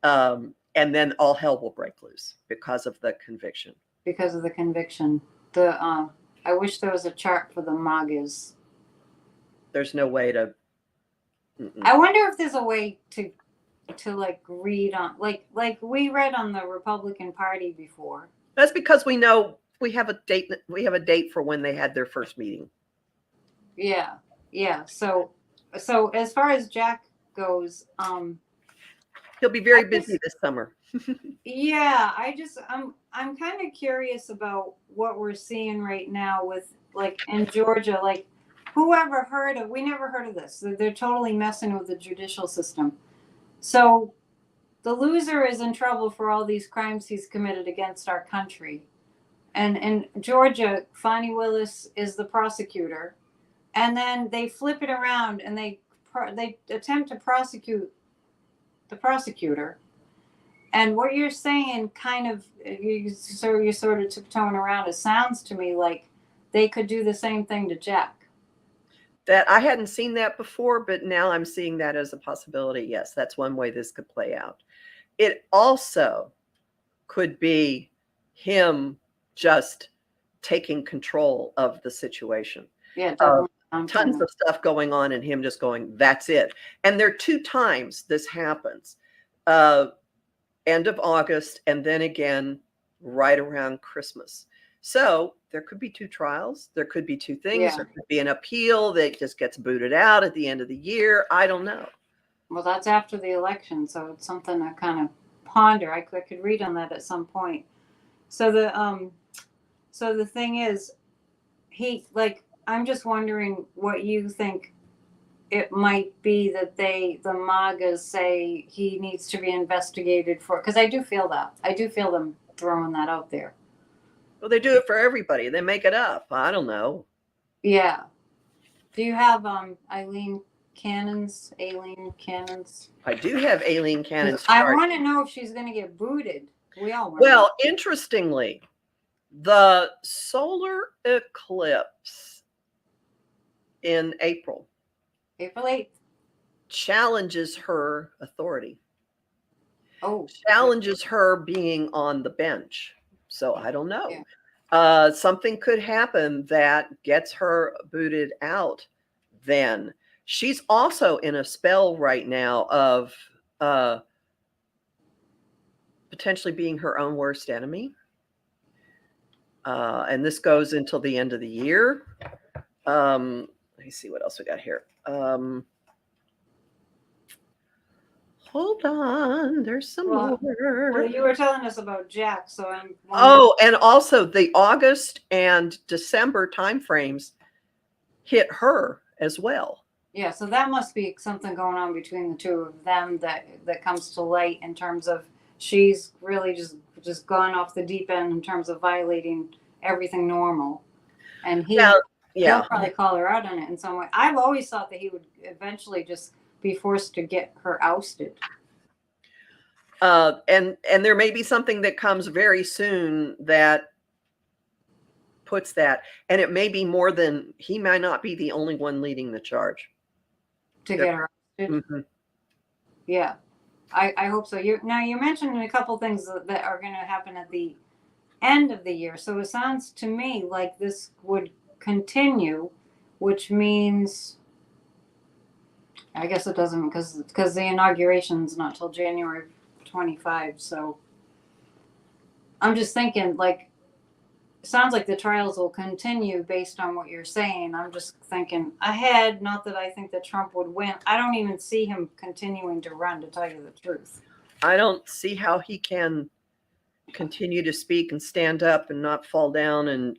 And then all hell will break loose because of the conviction. Because of the conviction. I wish there was a chart for the MAGAs. There's no way to. I wonder if there's a way to like read on like we read on the Republican Party before. That's because we know we have a date. We have a date for when they had their first meeting. Yeah. So as far as Jack goes, he'll be very busy this summer. Yeah, I'm kind of curious about what we're seeing right now with like in Georgia, like whoever heard of, we never heard of this. They're totally messing with the judicial system. So the loser is in trouble for all these crimes he's committed against our country. And in Georgia, Fani Willis is the prosecutor. And then they flip it around and they attempt to prosecute the prosecutor. And what you're saying kind of, you're sort of tiptoeing around. It sounds to me like they could do the same thing to Jack. That I hadn't seen that before, but now I'm seeing that as a possibility. Yes, that's one way this could play out. It also could be him just taking control of the situation. Yeah, definitely. Tons of stuff going on and him just going, that's it. And there are 2 times this happens. End of August, and then again right around Christmas. So there could be 2 trials. There could be 2 things. Yeah. There could be an appeal that just gets booted out at the end of the year. I don't know. Well, that's after the election, so it's something to kind of ponder. I could read on that at some point. So the thing is, I'm just wondering what you think it might be that the MAGAs say he needs to be investigated for, because I do feel that. I do feel them throwing that out there. Well, they do it for everybody. They make it up. I don't know. Yeah. Do you have Aileen Cannon's? I do have Aileen Cannon's I chart. want to know if she's going to get booted. We all want Well, interestingly, the solar eclipse in April 8th challenges her authority. Oh, challenges her being on the bench. So I don't know. Yeah. Something could happen that gets her booted out then. She's also in a spell right now of potentially being her own worst enemy. And this goes until the end of the year. Let me see what else we got here. Hold on, there's some more. Well, you were telling us about Jack, so I'm. Oh, and also the August and December timeframes hit her as well. Yeah, so that must be something going on between the 2 of them that comes to light in terms of she's really just gone off the deep end in terms of violating everything normal, and he'll probably call her out on it in some way. I've always thought that he would eventually just be forced to get her ousted. And there may be something that comes very soon that puts that, and it may be more than, he might not be the only one leading the charge to get her ousted. Mm-hmm. Yeah, I hope so. You mentioned a couple things that are going to happen at the end of the year, so it sounds to me like this would continue, which means, I guess it doesn't, because the inauguration's not till January 25. So I'm just thinking, like, it sounds like the trials will continue based on what you're saying. I'm just thinking ahead. Not that I think that Trump would win. I don't even see him continuing to run, to tell you the truth. I don't see how he can continue to speak and stand up and not fall down and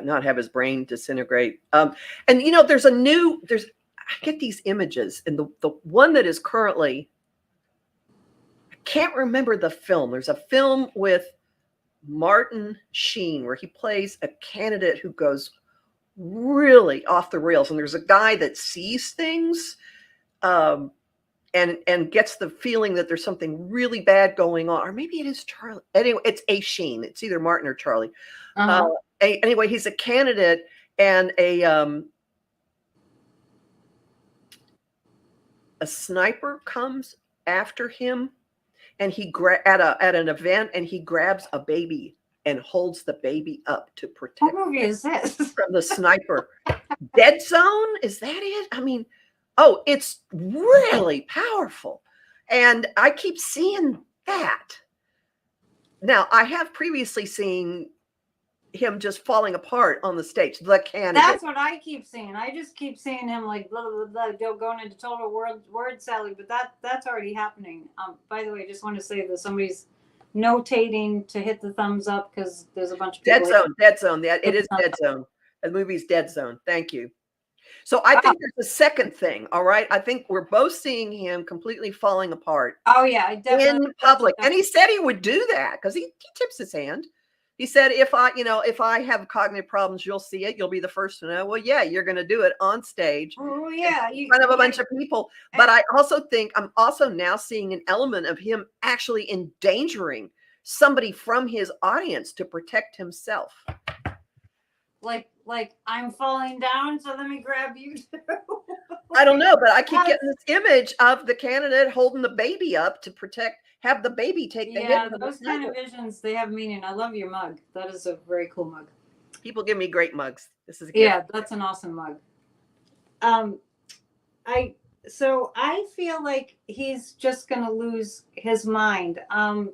not have his brain disintegrate. And there's I get these images, and the one that is currently, I can't remember the film. There's a film with Martin Sheen, where he plays a candidate who goes really off the rails. And there's a guy that sees things and gets the feeling that there's something really bad going on. Or maybe it is Charlie. Anyway, it's a Sheen. It's either Martin or Charlie. Anyway, he's a candidate, and a sniper comes after him, and he at an event, and he grabs a baby and holds the baby up to protect. What movie is this? From the sniper. Dead Zone? Is that it? I mean, oh, it's really powerful. And I keep seeing that. Now, I have previously seen him just falling apart on the stage. The candidate. That's what I keep seeing. I just keep seeing him like blah, blah, blah, blah, going into total word salad, but that's already happening. By the way, I just want to say that somebody's notating to hit the thumbs up because there's a bunch of people. Dead Zone. Yeah, it is Dead Zone. The movie's Dead Zone. Thank you. So I think there's a second thing. All right. I think we're both seeing him completely falling apart. Oh yeah, in public. And he said he would do that because he tips his hand. He said, if I have cognitive problems, you'll see it. You'll be the first to know. Well, yeah, you're going to do it on stage. Oh yeah. In front of a bunch of people. But I also think I'm also now seeing an element of him actually endangering somebody from his audience to protect himself. Like I'm falling down, so let me grab you too. I don't know, but I keep getting this image of the candidate holding the baby up to have the baby take the hit. Yeah, those kind of visions, they have meaning. I love your mug. That is a very cool mug. People give me great mugs. This is a gift. Yeah, that's an awesome mug. I feel like he's just gonna lose his mind. And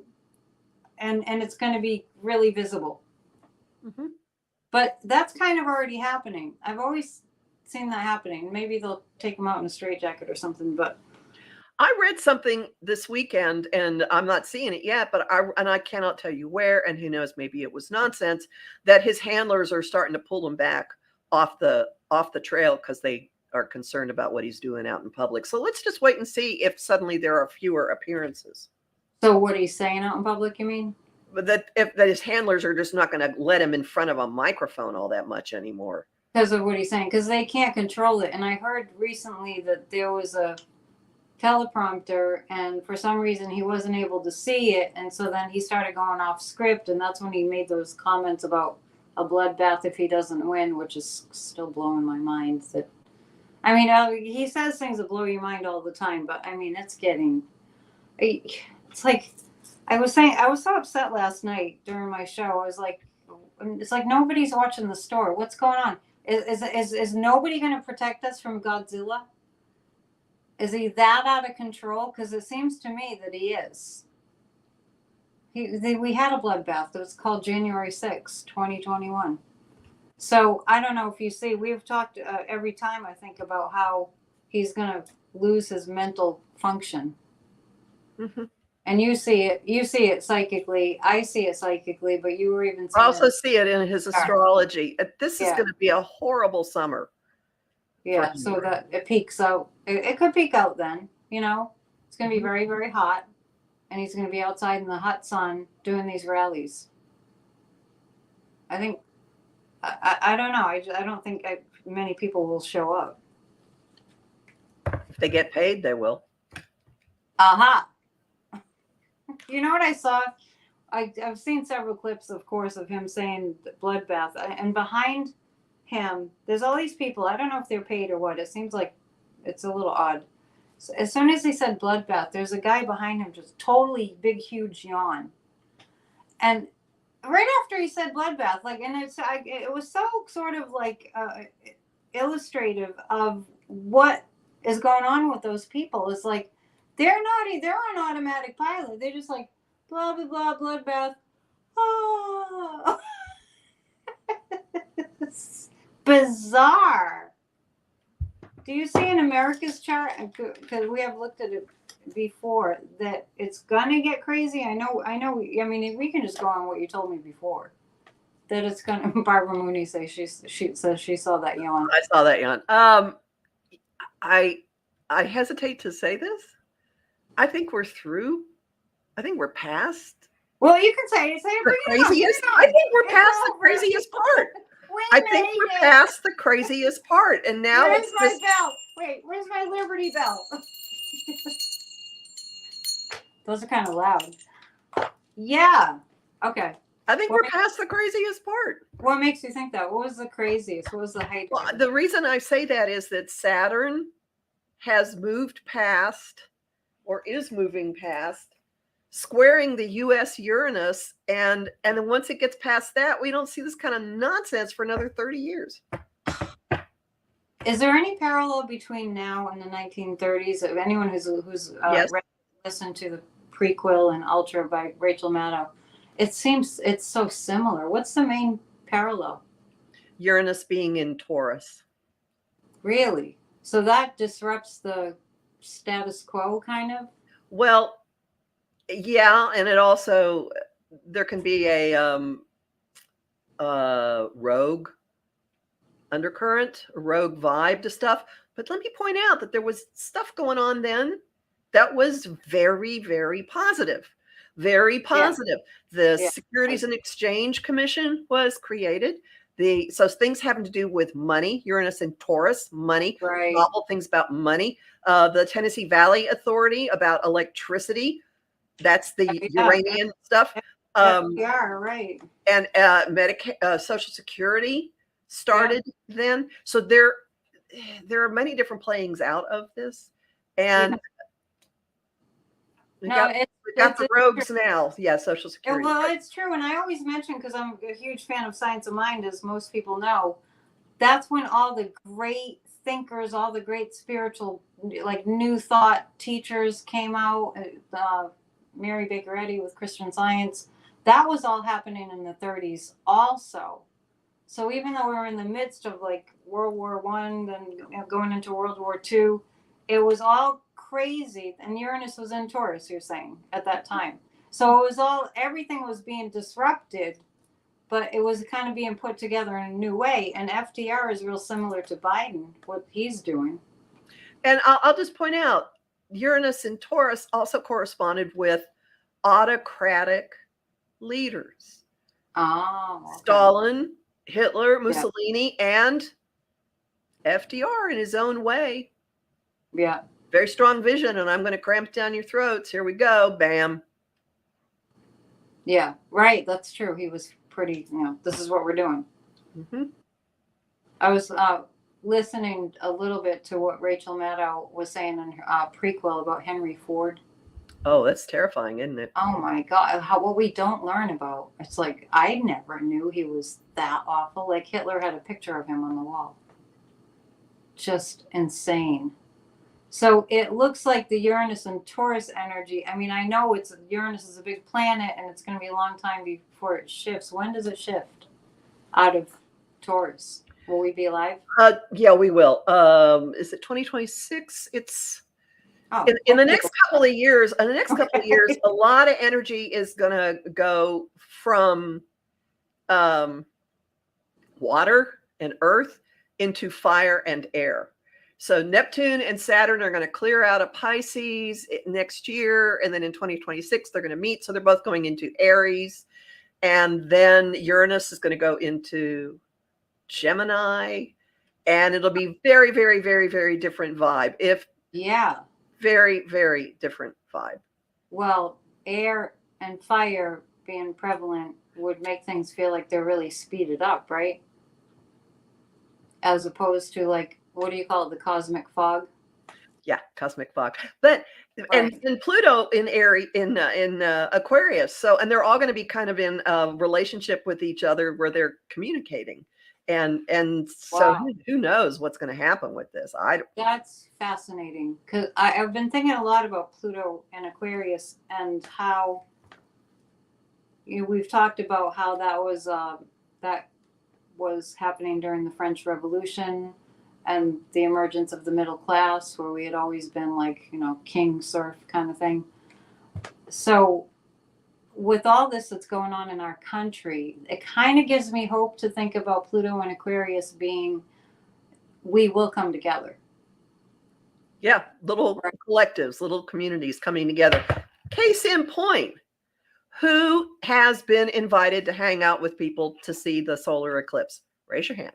it's gonna be really visible. Mm-hmm. But that's kind of already happening. I've always seen that happening. Maybe they'll take him out in a straitjacket or something, but I read something this weekend, and I'm not seeing it yet, but I cannot tell you where, and who knows, maybe it was nonsense, that his handlers are starting to pull him back off the trail because they are concerned about what he's doing out in public. So let's just wait and see if suddenly there are fewer appearances. So what he's saying out in public, you mean? But that his handlers are just not going to let him in front of a microphone all that much anymore. Because of what he's saying, because they can't control it. And I heard recently that there was a teleprompter, and for some reason he wasn't able to see it, and so then he started going off script, and that's when he made those comments about a bloodbath if he doesn't win, which is still blowing my mind. That, I mean, he says things that blow your mind all the time, but I mean, it's like I was saying, I was so upset last night during my show. I was like, it's like nobody's watching the store. What's going on? Is nobody going to protect us from Godzilla? Is he that out of control? Because it seems to me that he is. We had a bloodbath. It was called January 6, 2021. So I don't know if you see, we've talked every time, I think, about how he's going to lose his mental function. Mm-hmm. And you see it psychically. I see it psychically, but you were even I also see it in his astrology. This is going to be a horrible summer. Yeah, so that it peaks out. It could peak out then, you know. It's going to be very, very hot. And he's going to be outside in the hot sun doing these rallies. I think, I don't know. I don't think many people will show up. If they get paid, they will. Aha. You know what I saw? I've seen several clips, of course, of him saying bloodbath. And behind him, there's all these people. I don't know if they're paid or what. It seems like it's a little odd. So as soon as he said bloodbath, there's a guy behind him just totally big, huge yawn. And right after he said bloodbath, like, and it was so sort of like illustrative of what is going on with those people. It's like they're on automatic pilot. They're just like blah blah blah bloodbath. Oh. Bizarre. Do you see in America's chart, because we have looked at it before, that it's gonna get crazy? I know. I mean, we can just go on what you told me before. That it's gonna. Barbara Mooney says she says she saw that yawn. I saw that yawn. I hesitate to say this. I think we're through. I think we're past Well, you can say it. Say it. The Bring it on. craziest. Bring it I on. think we're It's past the over. craziest part. We I think made we're it. past the craziest part, and now Where's it's my this. bell? Wait, where's my Liberty Bell? Those are kind of loud. Yeah. Okay. I think we're past the craziest part. What makes you think that? What was the craziest? What was the height? Well, the reason I say that is that Saturn has moved past, or is moving past, squaring the U.S. Uranus, and then once it gets past that, we don't see this kind of nonsense for another 30 years. Is there any parallel between now and the 1930s? Of anyone who's Yes. listened to the prequel and Ultra by Rachel Maddow, it seems it's so similar. What's the main parallel? Uranus being in Taurus. Really? So that disrupts the status quo, kind of? Well, yeah, and it also, there can be a rogue undercurrent, a rogue vibe to stuff. But let me point out that there was stuff going on then that was very, very positive. Very positive. The Securities and Exchange Commission was created. So things having to do with money, Uranus and Taurus, money, novel things about money. The Tennessee Valley Authority about electricity. That's the Uranian stuff. Right. And Social Security started then. So there are many different playings out of this. And we got the rogues now. Yeah, Social Security. Well, it's true. And I always mention, because I'm a huge fan of Science of Mind, as most people know, that's when all the great thinkers, all the great spiritual, like New Thought teachers came out. Mary Baker Eddy with Christian Science. That was all happening in the 30s also. So even though we were in the midst of like World War I, then going into World War II, it was all crazy. And Uranus was in Taurus, you're saying, at that time. So it was everything was being disrupted, but it was kind of being put together in a new way. And FDR is real similar to Biden, what he's doing. And I'll just point out, Uranus in Taurus also corresponded with autocratic leaders. Oh, okay. Stalin, Hitler, Mussolini, and FDR in his own way. Yeah. Very strong vision, and I'm going to cramp down your throats. Here we go. Bam. Yeah, right. That's true. He was pretty, this is what we're doing. Mm-hmm. I was listening a little bit to what Rachel Maddow was saying in her prequel about Henry Ford. Oh, that's terrifying, isn't it? Oh my God. What we don't learn about. It's like, I never knew he was that awful. Like Hitler had a picture of him on the wall. Just insane. So it looks like the Uranus and Taurus energy. I mean, I know Uranus is a big planet and it's going to be a long time before it shifts. When does it shift out of Taurus? Will we be alive? Yeah, we will. Is it 2026? It's in the next couple of years. In the next couple of years, a lot of energy is going to go from water and earth into fire and air. So Neptune and Saturn are going to clear out of Pisces next year. And then in 2026, they're going to meet. So they're both going into Aries. And then Uranus is going to go into Gemini. And it'll be very, very, very, very different vibe. Very, very different vibe. Well, air and fire being prevalent would make things feel like they're really speeded up, right? As opposed to like, what do you call it? The cosmic fog? Yeah, cosmic fog. But and Pluto in Aries, in Aquarius. So, and they're all going to be kind of in a relationship with each other where they're communicating. And so who knows what's going to happen with this? That's fascinating, because I've been thinking a lot about Pluto and Aquarius and how we've talked about how that was happening during the French Revolution and the emergence of the middle class, where we had always been like, king serf kind of thing. So with all this that's going on in our country, it kind of gives me hope to think about Pluto and Aquarius being, we will come together. Yeah, little collectives, little communities coming together. Case in point, Who has been invited to hang out with people to see the solar eclipse? Raise your hand.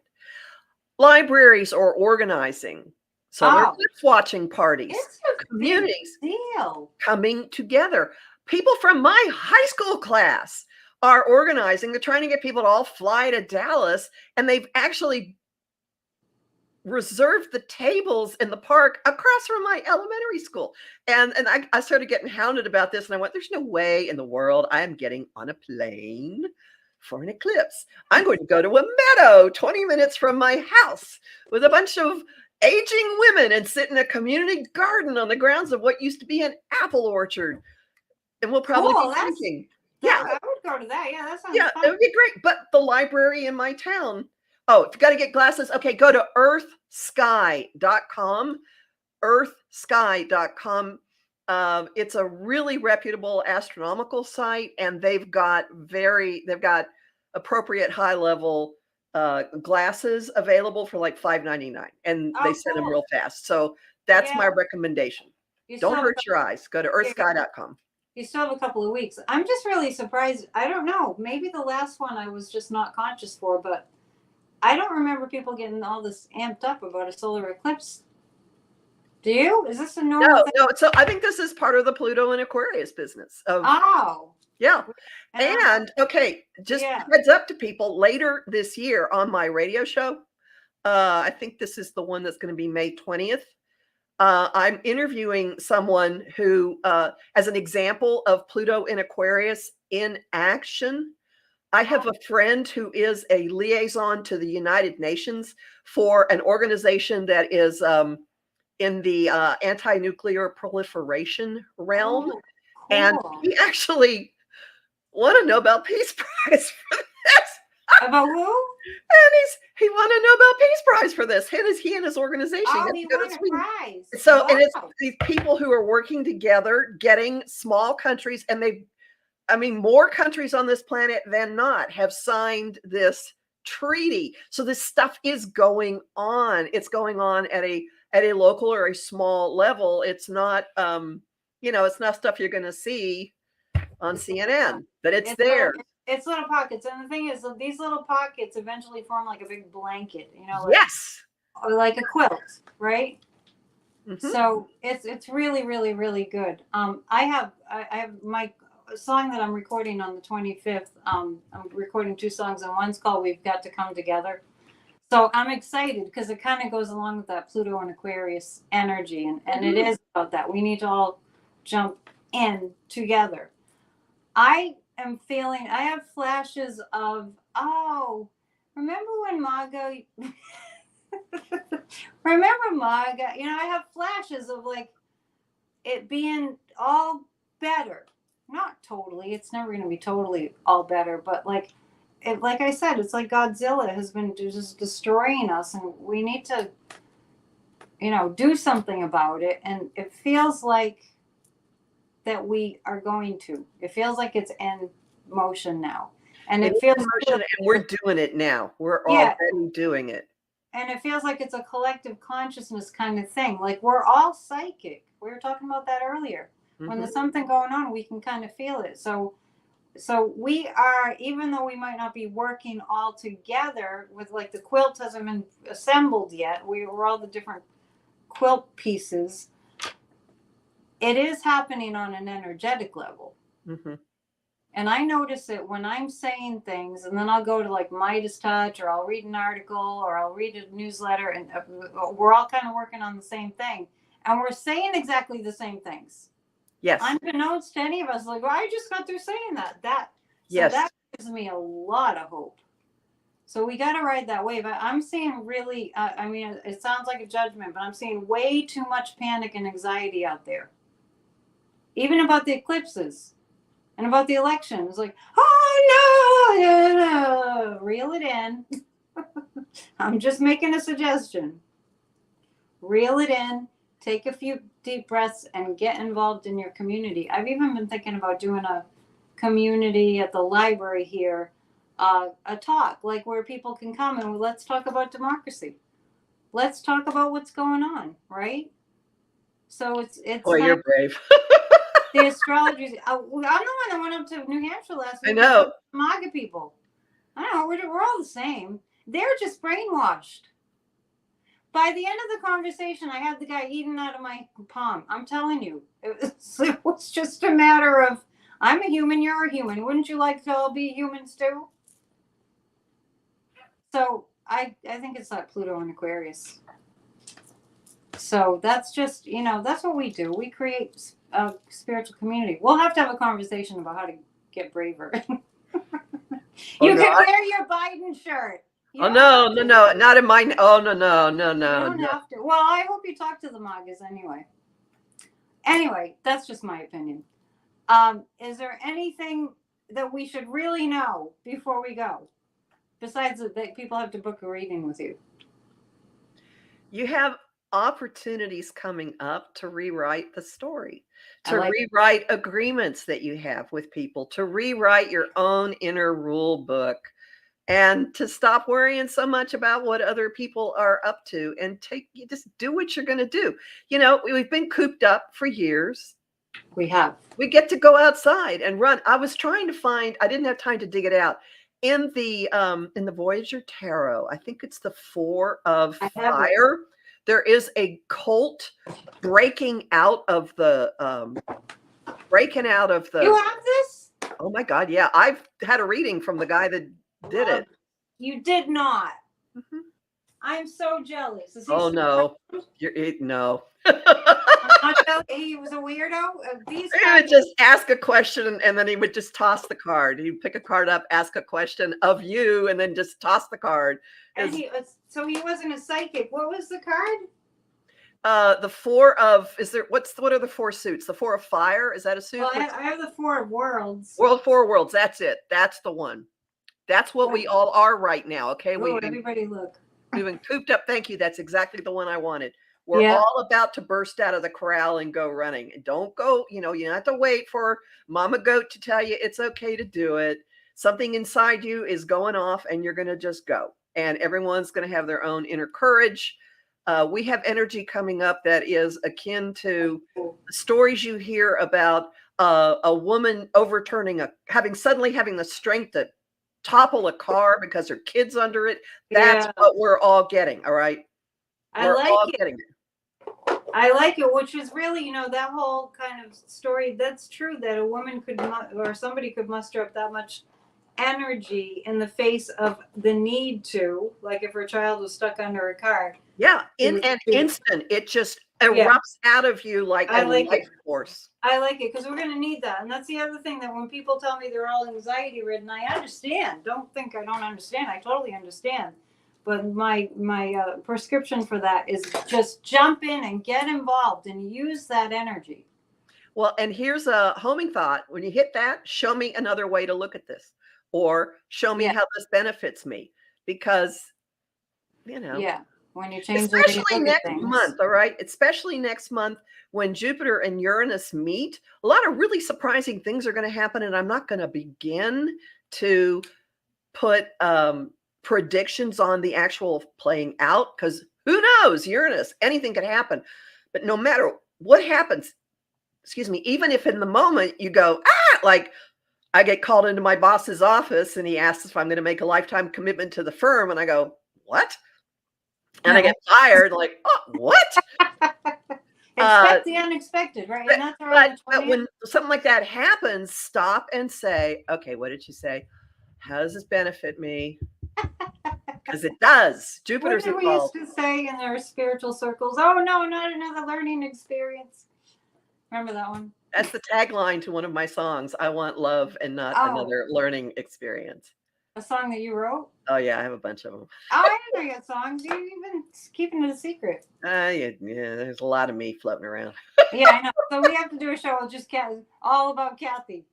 Libraries are organizing solar Oh, eclipse watching parties, it's a big communities deal. coming together. People from my high school class are organizing. They're trying to get people to all fly to Dallas, and they've actually reserved the tables in the park across from my elementary school. And I started getting hounded about this, and I went, there's no way in the world I am getting on a plane for an eclipse. I'm going to go to a meadow 20 minutes from my house with a bunch of aging women and sit in a community garden on the grounds of what used to be an apple orchard. And we'll probably Cool. be drinking. That, Yeah, I would go to that. Yeah, that sounds yeah, fun. it would be great. But the library in my town, oh, if you got to get glasses, okay, go to earthsky.com. Earthsky.com. It's a really reputable astronomical site, and they've got appropriate high level glasses available for like $5.99, and they Oh, send them cool. real fast. So that's my Yeah. recommendation. You still Don't have hurt your eyes. Go to earthsky.com. you still have a couple of weeks. I'm just really surprised. I don't know. Maybe the last one I was just not conscious for, but I don't remember people getting all this amped up about a solar eclipse. Do you? Is this a normal No, thing? no. So I think this is part of the Pluto and Aquarius business of Oh. yeah. And And okay, just yeah. heads up to people later this year on my radio show. I think this is the one that's going to be May 20th. I'm interviewing someone who, as an example of Pluto in Aquarius in action, I have a friend who is a liaison to the United Nations for an organization that is in the anti-nuclear proliferation realm. Oh, And cool. he actually won a Nobel Peace Prize for this. About who? And he won a Nobel Peace Prize for this. He and his organization Oh, got he to go to won a Sweden. prize. So, Wow. and it's these people who are working together, getting small countries, and more countries on this planet than not have signed this treaty. So this stuff is going on. It's going on at a local or a small level. It's not, it's not stuff you're going to see on CNN, but it's there. It's little pockets, and the thing is, these little pockets eventually form like a big blanket, Yes. or like a quilt, right? Mm-hmm. So it's really, really, really good. I have my song that I'm recording on the 25th. I'm recording 2 songs, and one's called "We've Got to Come Together." So I'm excited because it kind of goes along with that Pluto and Aquarius energy, and it is about that. We need to all jump in together. I have flashes of, remember when Maga, remember Maga? I have flashes of like it being all better. Not totally, it's never going to be totally all better, but like I said, it's like Godzilla has been just destroying us, and we need to, do something about it. And it feels like that we are going to. It feels like it's in motion now, and it feels motion, and we're doing it now. We're already doing it, and it feels like it's a collective consciousness kind of thing. Like we're all psychic. We were talking about that earlier. When there's something going on, we can kind of feel it. So we are, even though we might not be working all together with, like, the quilt hasn't been assembled yet. We're all the different quilt pieces. It is happening on an energetic level. Mm-hmm. And I notice it when I'm saying things, and then I'll go to like Midas Touch, or I'll read an article, or I'll read a newsletter, and we're all kind of working on the same thing. And we're saying exactly the same things. Yes. Unbeknownst to any of us, like, well, I just got through saying that. That gives me a lot of hope. So we got to ride that wave. I'm seeing really, it sounds like a judgment, but I'm seeing way too much panic and anxiety out there. Even about the eclipses and about the election. It's like, oh no, reel it in. I'm just making a suggestion. Reel it in. Take a few deep breaths and get involved in your community. I've even been thinking about doing a community at the library here, a talk, like where people can come and let's talk about democracy. Let's talk about what's going on, right? So it's Boy, you're brave. The astrology. I'm the one that went up to New Hampshire last week. I know. With MAGA people. I don't know. We're all the same. They're just brainwashed. By the end of the conversation, I had the guy eating out of my palm. I'm telling you, it was just a matter of, I'm a human, you're a human. Wouldn't you like to all be humans too? So I think it's like Pluto and Aquarius. So that's just, that's what we do. We create a spiritual community. We'll have to have a conversation about how to get braver. You can wear your Biden shirt. Oh, no, not in mine. Oh, no. You don't have to. Well, I hope you talk to the MAGAs anyway. Anyway, that's just my opinion. Is there anything that we should really know before we go? Besides that people have to book a reading with you. You have opportunities coming up to rewrite the story, to rewrite agreements that you have with people, to rewrite your own inner rule book, and to stop worrying so much about what other people are up to, and just do what you're going to do. We've been cooped up for years. We have. We get to go outside and run. I was trying to find, I didn't have time to dig it out. In the Voyager Tarot, I think it's the 4 of Fire. There is a cult breaking out of the. You have this? Oh my God! Yeah, I've had a reading from the guy that did it. You did not. Mm-hmm. I'm so jealous. Oh no! No. He was a weirdo. He would just ask a question and then he would just toss the card. He'd pick a card up, ask a question of you, and then just toss the card. And so he wasn't a psychic. What was the card? The 4 of what are the 4 suits? The 4 of Fire, is that a suit? Well, I have the 4 of Worlds. 4 of Worlds. That's it. That's the one. That's what we all are right now. Okay. Everybody look. We've been cooped up. Thank you. That's exactly the one I wanted. We're all about to burst out of the corral and go running. And don't go, you don't have to wait for Mama Goat to tell you it's okay to do it. Something inside you is going off and you're going to just go. And everyone's going to have their own inner courage. We have energy coming up that is akin to stories you hear about a woman suddenly having the strength to topple a car because her kid's under it. That's what we're all getting. All right. We're all getting it. I like it, which is really, that whole kind of story. That's true that a woman or somebody could muster up that much energy in the face of the need to, like if her child was stuck under a car. Yeah, in an instant, it just erupts out of you like a life force. I like it because we're going to need that. And that's the other thing, that when people tell me they're all anxiety ridden, I understand. Don't think I don't understand. I totally understand. But my prescription for that is just jump in and get involved and use that energy. Well, and here's a homing thought. When you hit that, show me another way to look at this, or show me how this benefits me, because, when you change, especially next month, all right, especially next month when Jupiter and Uranus meet, a lot of really surprising things are going to happen, and I'm not going to begin to put predictions on the actual playing out, because who knows, Uranus, anything could happen. But no matter what happens, even if in the moment you go, like I get called into my boss's office and he asks if I'm going to make a lifetime commitment to the firm, and I go, what? And I get fired, like, oh, what? Expect the unexpected, right? But when something like that happens, stop and say, okay, what did she say? How does this benefit me? Because it does. Jupiter's involved. What we used to say in our spiritual circles? Oh no, not another learning experience. Remember that one? That's the tagline to one of my songs. I want love and not another learning experience. A song that you wrote? Oh yeah, I have a bunch of them. I didn't know you had songs. You've been keeping it a secret. Yeah, there's a lot of me floating around. Yeah, I know. So we have to do a show with just all about Kathy.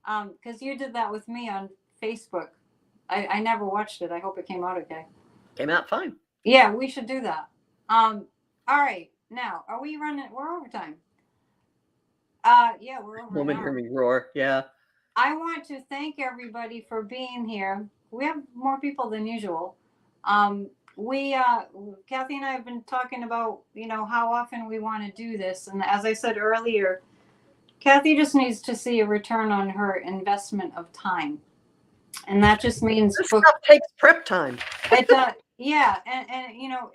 Because you did that with me on Facebook. I never watched it. I hope it came out okay. Came out fine. Yeah, we should do that. All right. Now, are we running? We're overtime. Yeah, we're over. Woman, hear me roar. Yeah. I want to thank everybody for being here. We have more people than usual. Kathy and I have been talking about, how often we want to do this. And as I said earlier, Kathy just needs to see a return on her investment of time. And that just means This stuff takes prep time. It yeah, and you know,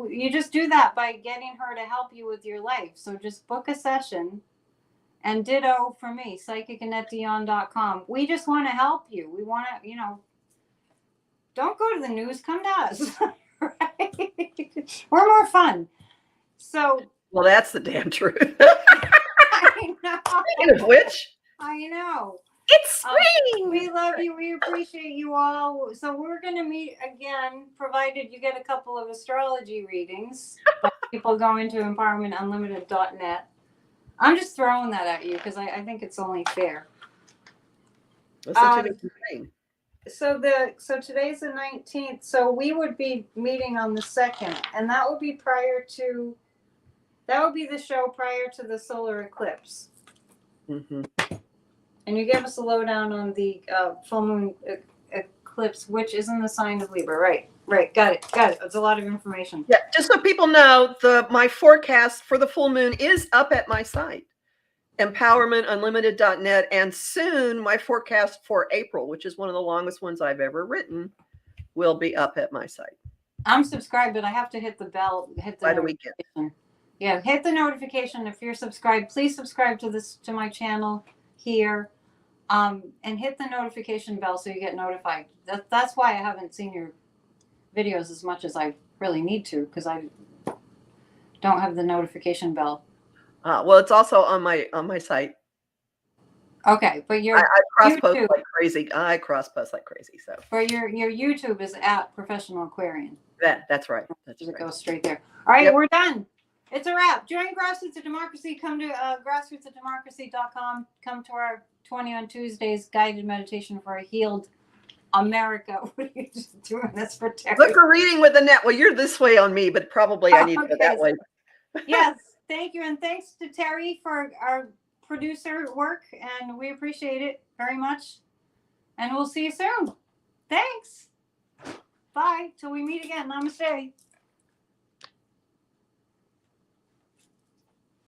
you just do that by getting her to help you with your life. So just book a session, and ditto for me, psychic.com. We just want to help you. We want to, you know, don't go to the news, come to us. Right? We're more fun. So, well, that's the damn truth. I know. Speaking of which, I know. it's spring. We love you. We appreciate you all. So we're going to meet again, provided you get a couple of astrology readings by people going to empowermentunlimited.net. I'm just throwing that at you because I think it's only fair. Listen to the thing. So today's the 19th. So we would be meeting on the 2nd, and that would be the show prior to the solar eclipse. Mm-hmm. And you gave us a lowdown on the full moon eclipse, which is in the sign of Libra. Right. Got it. It's a lot of information. Yeah, just so people know, my forecast for the full moon is up at my site, empowermentunlimited.net, and soon my forecast for April, which is one of the longest ones I've ever written, will be up at my site. I'm subscribed, but I have to hit the bell, by the weekend. Yeah, hit the notification if you're subscribed. Please subscribe to my channel here, and hit the notification bell so you get notified. That's why I haven't seen your videos as much as I really need to, because I don't have the notification bell. Well, it's also on my site. Okay, but your I cross post like crazy. So for your YouTube is at Professional Aquarian. That's right. It goes straight there. All right, we're done. It's a wrap. Join Grassroots of Democracy. Come to grassrootsofdemocracy.com. Come to our 20 on Tuesdays guided meditation for a healed America. What are you just doing this for Terry? Look for reading with Annette. Well, you're this way on me, but probably I need to go that way. Yes, thank you. And thanks to Terry for our producer work. And we appreciate it very much. And we'll see you soon. Thanks. Bye. Till we meet again. Namaste.